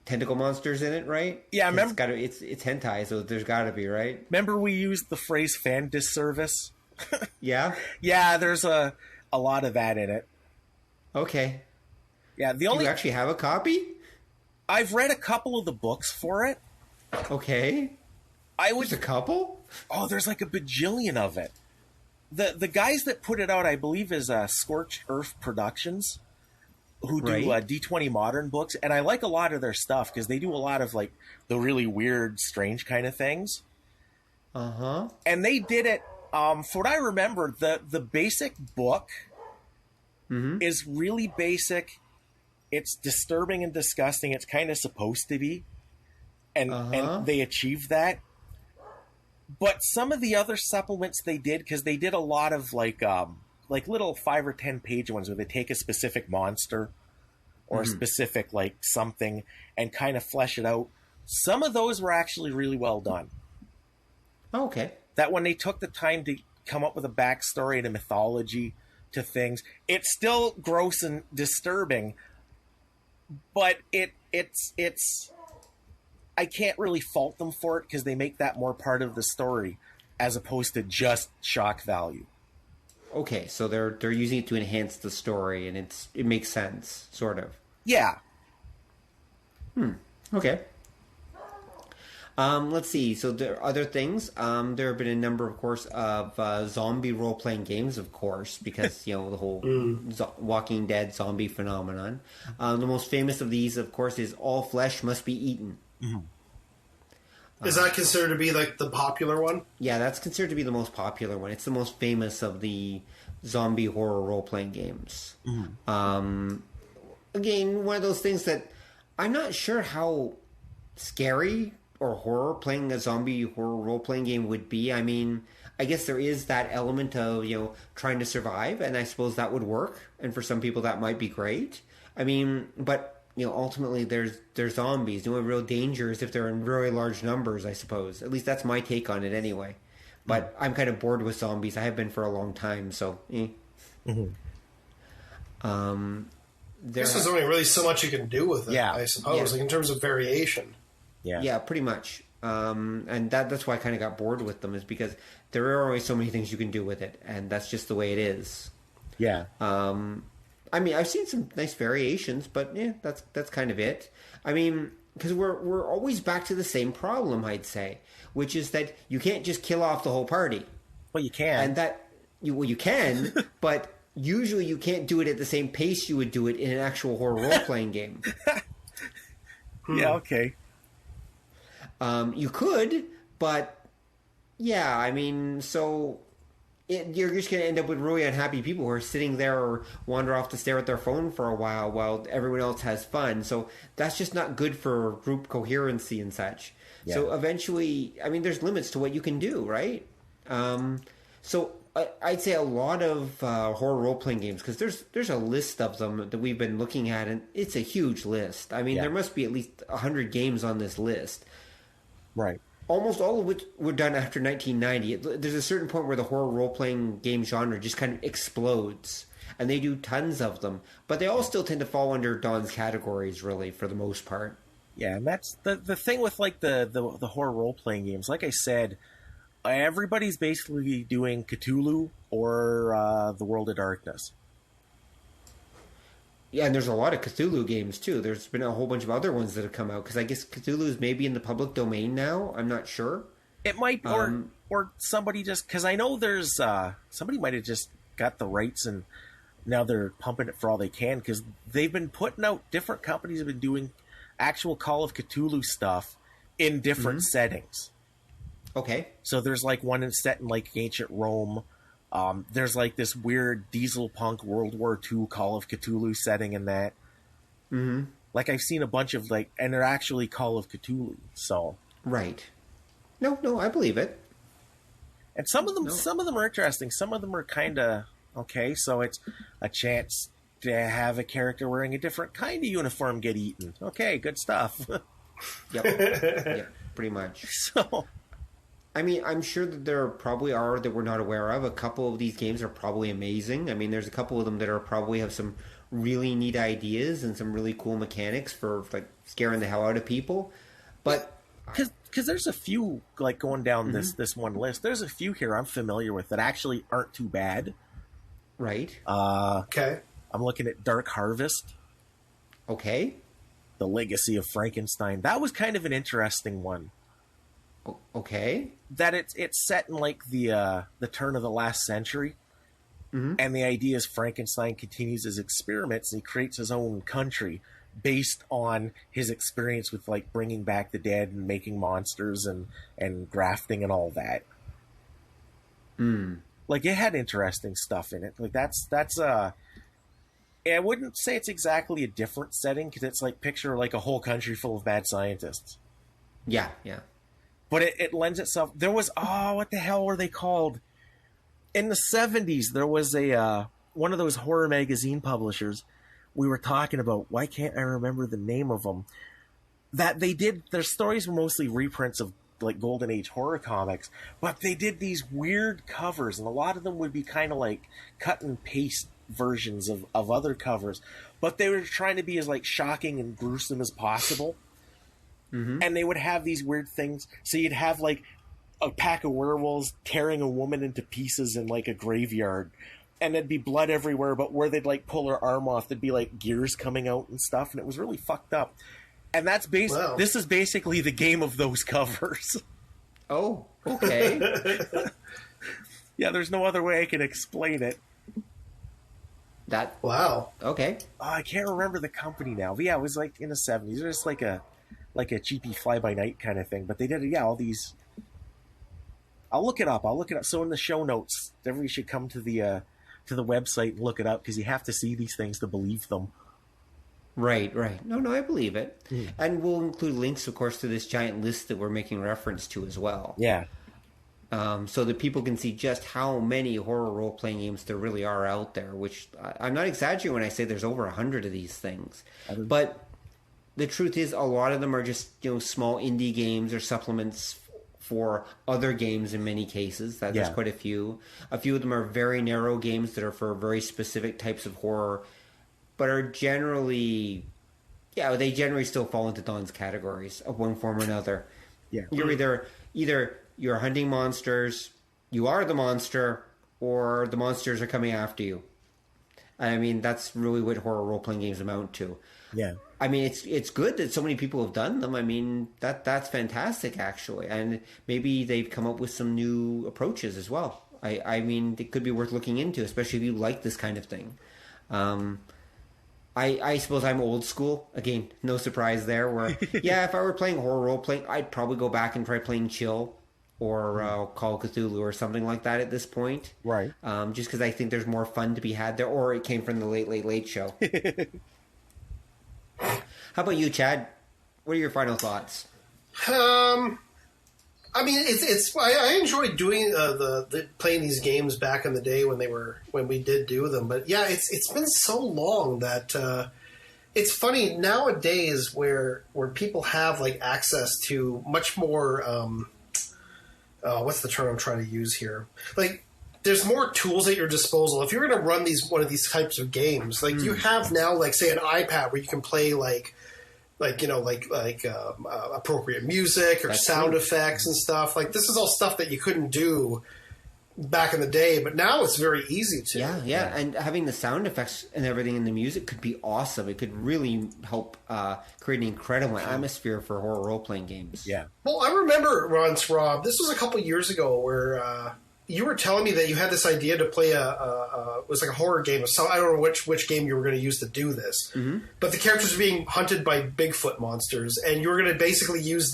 tentacle monsters in it, right? Yeah, I remember. It's hentai, so there's got to be, right? Remember we used the phrase fan disservice? Yeah? Yeah, there's a lot of that in it. Okay. Yeah, Do you actually have a copy? I've read a couple of the books for it. Okay. There's a couple? Oh, there's like a bajillion of it. The guys that put it out, I believe, is Scorched Earth Productions, who do D20 Modern books, and I like a lot of their stuff because they do a lot of like the really weird, strange kind of things. And they did it. For what I remember, the basic book is really basic. It's disturbing and disgusting. It's kind of supposed to be, and they achieved that. But some of the other supplements they did, because they did a lot of like little 5 or 10 page ones where they take a specific monster or a specific like something and kind of flesh it out. Some of those were actually really well done. Okay. That when they took the time to come up with a backstory and a mythology to things, it's still gross and disturbing, but it's I can't really fault them for it because they make that more part of the story as opposed to just shock value. Okay, so they're using it to enhance the story, and it makes sense, sort of. Yeah. Okay. Let's see. So there are other things. There have been a number, of course, of zombie role-playing games, of course, because, the whole Walking Dead zombie phenomenon. The most famous of these, of course, is All Flesh Must Be Eaten. Is that considered to be like the popular one? Yeah, that's considered to be the most popular one. It's the most famous of the zombie horror role-playing games. Again, one of those things that I'm not sure how scary or horror playing a zombie horror role-playing game would be. I mean, I guess there is that element of, trying to survive, and I suppose that would work. And for some people, that might be great. I mean, but ultimately, there's zombies. The only real danger is if they're in very large numbers, I suppose. At least that's my take on it, anyway. But I'm kind of bored with zombies. I have been for a long time, so. There's only really so much you can do with it. I suppose, like in terms of variation. Yeah, pretty much. And that's why I kind of got bored with them, is because there are only so many things you can do with it, and that's just the way it is. Yeah. I mean, I've seen some nice variations, but that's kind of it. I mean, because we're always back to the same problem, I'd say, which is that you can't just kill off the whole party. Well, you can, and you can, but usually you can't do it at the same pace you would do it in an actual horror role playing game. Yeah. Okay. You could, but yeah, I mean, so. You're just going to end up with really unhappy people who are sitting there or wander off to stare at their phone for a while everyone else has fun. So that's just not good for group coherency and such. Yeah. So eventually, I mean, there's limits to what you can do, right? So I'd say a lot of horror role-playing games, because there's a list of them that we've been looking at, and it's a huge list. I mean, there must be at least 100 games on this list. Right. Almost all of which were done after 1990. There's a certain point where the horror role-playing game genre just kind of explodes, and they do tons of them. But they all still tend to fall under Don's categories, really, for the most part. Yeah, and that's the thing with like the horror role-playing games. Like I said, everybody's basically doing Cthulhu or the World of Darkness. Yeah, and there's a lot of Cthulhu games, too. There's been a whole bunch of other ones that have come out, because I guess Cthulhu is maybe in the public domain now. I'm not sure. It might, or somebody just... Because I know there's... somebody might have just got the rights, and now they're pumping it for all they can, because they've been putting out... Different companies have been doing actual Call of Cthulhu stuff in different settings. Okay. So there's like one set in like ancient Rome. There's like this weird diesel punk World War II Call of Cthulhu setting in that. Mm-hmm. Like I've seen a bunch of like, and they're actually Call of Cthulhu. So right. No, I believe it. And some of them are interesting. Some of them are kind of okay. So it's a chance to have a character wearing a different kind of uniform get eaten. Okay, good stuff. Yep, pretty much. So. I mean, I'm sure that there probably are that we're not aware of. A couple of these games are probably amazing. I mean, there's a couple of them that are probably have some really neat ideas and some really cool mechanics for like scaring the hell out of people. But because there's a few like going down this one list. There's a few here I'm familiar with that actually aren't too bad. Right. Okay. I'm looking at Dark Harvest. Okay. The Legacy of Frankenstein. That was kind of an interesting one. Okay. That it's set in like the turn of the last century, and the idea is Frankenstein continues his experiments and he creates his own country based on his experience with like bringing back the dead and making monsters and grafting and all that. Like it had interesting stuff in it. Like that's I wouldn't say it's exactly a different setting, because it's like picture like a whole country full of bad scientists. Yeah. But it lends itself... There was... Oh, what the hell were they called? In the 70s, there was a one of those horror magazine publishers we were talking about. Why can't I remember the name of them? That they did... Their stories were mostly reprints of like Golden Age horror comics, but they did these weird covers, and a lot of them would be kind of like cut and paste versions of other covers, but they were trying to be as like shocking and gruesome as possible. And they would have these weird things. So you'd have like a pack of werewolves tearing a woman into pieces in like a graveyard, and there'd be blood everywhere, but where they'd like pull her arm off, there'd be like gears coming out and stuff, and it was really fucked up. And that's this is basically the game of those covers. Oh, okay. Yeah, there's no other way I can explain it. Wow. Okay. Oh, I can't remember the company now, but yeah, it was like in the 70s. It was like a like a cheapy fly-by-night kind of thing. But they did, all these... I'll look it up. So in the show notes, everybody should come to the website and look it up, because you have to see these things to believe them. Right. No, I believe it. And we'll include links, of course, to this giant list that we're making reference to as well. Yeah. So that people can see just how many horror role-playing games there really are out there, which I'm not exaggerating when I say there's over 100 of these things. But the truth is, a lot of them are just, small indie games or supplements for other games in many cases. There's quite a few. A few of them are very narrow games that are for very specific types of horror, but are generally, they generally still fall into Don's categories of one form or another. Yeah. You're either you're hunting monsters, you are the monster, or the monsters are coming after you. I mean, that's really what horror role-playing games amount to. Yeah. I mean, it's good that so many people have done them. I mean, that's fantastic, actually. And maybe they've come up with some new approaches as well. I mean, it could be worth looking into, especially if you like this kind of thing. I suppose I'm old school. Again, no surprise there. Where, if I were playing horror role-playing, I'd probably go back and try playing Chill or Call of Cthulhu or something like that at this point. Right. Just because I think there's more fun to be had there, or it came from the Late Show. How about you, Chad? What are your final thoughts? I mean, I enjoyed doing the playing these games back in the day when we did do them. But yeah, it's been so long that it's funny nowadays where people have like access to much more. What's the term I'm trying to use here? Like, there's more tools at your disposal. If you're going to run one of these types of games, like you have now, like say an iPad where you can play like appropriate music or sound effects and stuff. Like, this is all stuff that you couldn't do back in the day, but now it's very easy to. Yeah. And having the sound effects and everything in the music could be awesome. It could really help create an incredible atmosphere for horror role-playing games. Yeah. Well, I remember once, Rob, this was a couple years ago, where you were telling me that you had this idea to play it was like a horror game. So I don't know which game you were going to use to do this. Mm-hmm. But the characters were being hunted by Bigfoot monsters, and you were going to basically use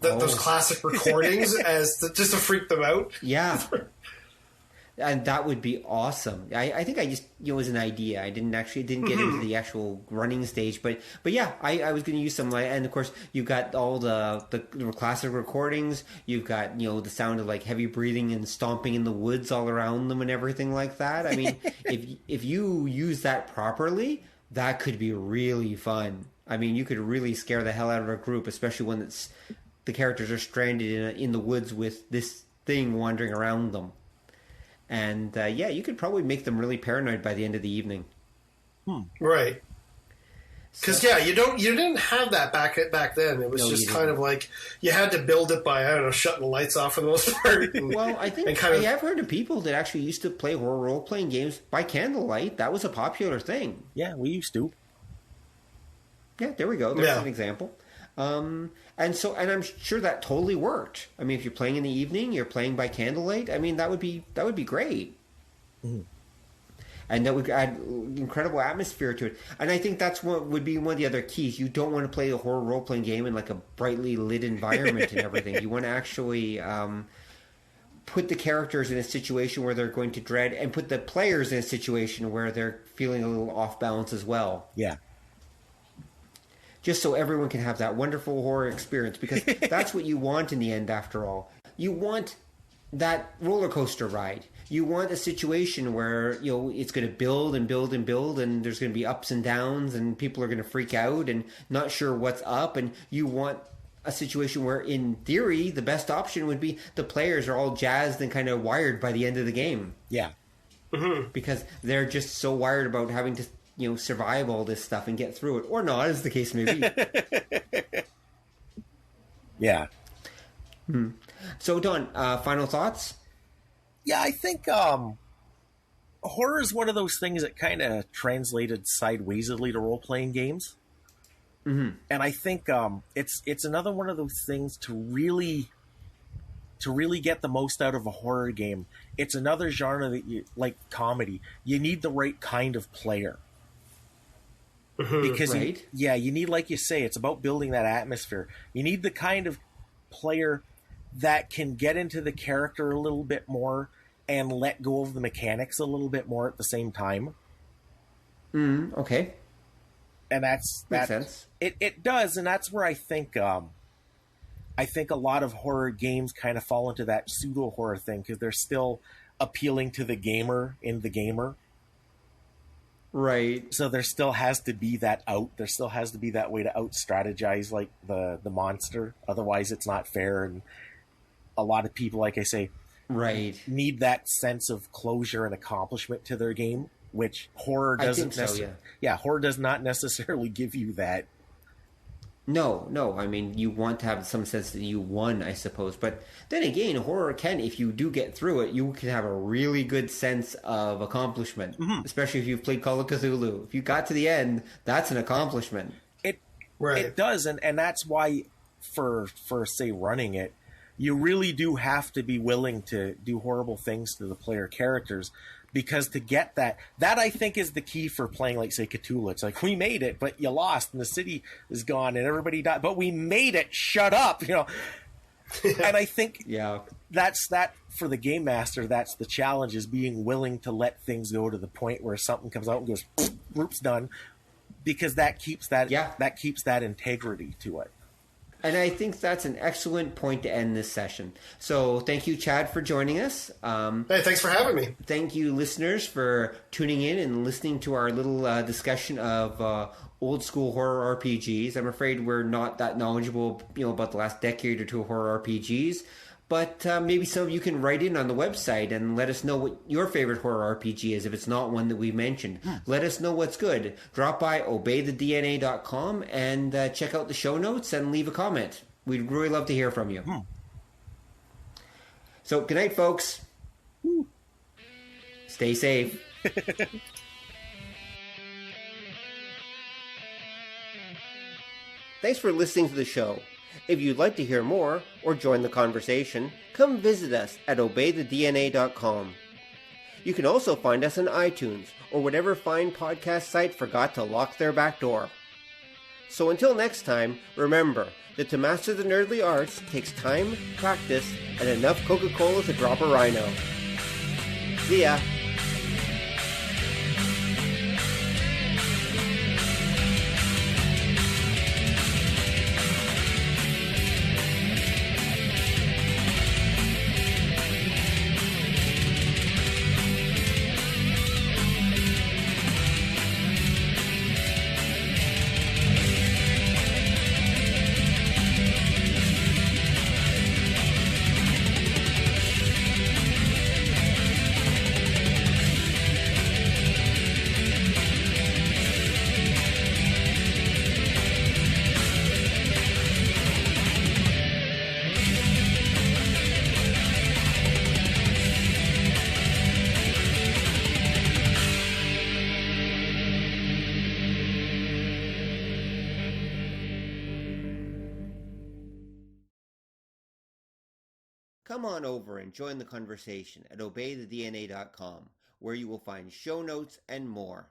those classic recordings just to freak them out. Yeah. And that would be awesome. I think I just, it was an idea. I didn't get into the actual running stage, but yeah, I was going to use some, and of course you've got all the classic recordings. You've got, the sound of like heavy breathing and stomping in the woods all around them and everything like that. I mean, if you use that properly, that could be really fun. I mean, you could really scare the hell out of a group, especially when the characters are stranded in the woods with this thing wandering around them. And you could probably make them really paranoid by the end of the evening. Right. Because you didn't have that back then. It was just kind of like you had to build it by shutting the lights off for the most part. Well, I think I have heard of people that actually used to play horror role playing games by candlelight. That was a popular thing. Yeah, we used to. Yeah, there we go. There's an example. And I'm sure that totally worked. I mean, if you're playing in the evening, you're playing by candlelight. I mean, that would be great. Mm-hmm. And that would add incredible atmosphere to it. And I think that's what would be one of the other keys. You don't want to play a horror role-playing game in like a brightly lit environment and everything. You want to actually put the characters in a situation where they're going to dread, and put the players in a situation where they're feeling a little off balance as well. Yeah. Just so everyone can have that wonderful horror experience, because that's what you want in the end, after all. You want that roller coaster ride. You want a situation where, it's going to build and build and build, and there's going to be ups and downs, and people are going to freak out and not sure what's up. And you want a situation where, in theory, the best option would be the players are all jazzed and kind of wired by the end of the game. Yeah. Mm-hmm. Because they're just so wired about having to survive all this stuff and get through it, or not, as the case may be. Yeah. So, Don, final thoughts? Yeah, I think horror is one of those things that kind of translated sidewaysly to role-playing games. Mm-hmm. And I think it's another one of those things to really get the most out of a horror game. It's another genre that like comedy. You need the right kind of player. Because Right. you need, like you say, it's about building that atmosphere. You need the kind of player that can get into the character a little bit more and let go of the mechanics a little bit more at the same time. Okay. And that's Makes sense. It does, and that's where I think a lot of horror games kind of fall into that pseudo horror thing, because they're still appealing to the gamer in the gamer. Right. So there still has to be that there still has to be that way to out strategize like the monster. Otherwise it's not fair, and a lot of people, like I say, Right. need that sense of closure and accomplishment to their game, which horror doesn't necessarily. Yeah, horror does not necessarily give you that. No. I mean, you want to have some sense that you won, I suppose. But then again, horror can, if you do get through it, you can have a really good sense of accomplishment. Especially if you've played Call of Cthulhu. If you got to the end, that's an accomplishment. It does, and that's why for say running it, you really do have to be willing to do horrible things to the player characters. Because to get that I think is the key for playing, like, say, Cthulhu. It's like, we made it, but you lost, and the city is gone, and everybody died. But we made it. Shut up, And I think that's that for the game master. That's the challenge, is being willing to let things go to the point where something comes out and goes, group's done, because that keeps that integrity to it. And I think that's an excellent point to end this session. So thank you, Chad, for joining us. Hey, thanks for having me. Thank you, listeners, for tuning in and listening to our little discussion of old school horror RPGs. I'm afraid we're not that knowledgeable, about the last decade or two of horror RPGs. But maybe some of you can write in on the website and let us know what your favorite horror RPG is, if it's not one that we mentioned. Let us know what's good. Drop by obeythedna.com and check out the show notes and leave a comment. We'd really love to hear from you. So, good night, folks. Stay safe. Thanks for listening to the show. If you'd like to hear more or join the conversation, come visit us at obeythedna.com. You can also find us on iTunes or whatever fine podcast site forgot to lock their back door. So until next time, remember that to master the nerdly arts takes time, practice, and enough Coca-Cola to drop a rhino. See ya! Come on over and join the conversation at obeythedna.com, where you will find show notes and more.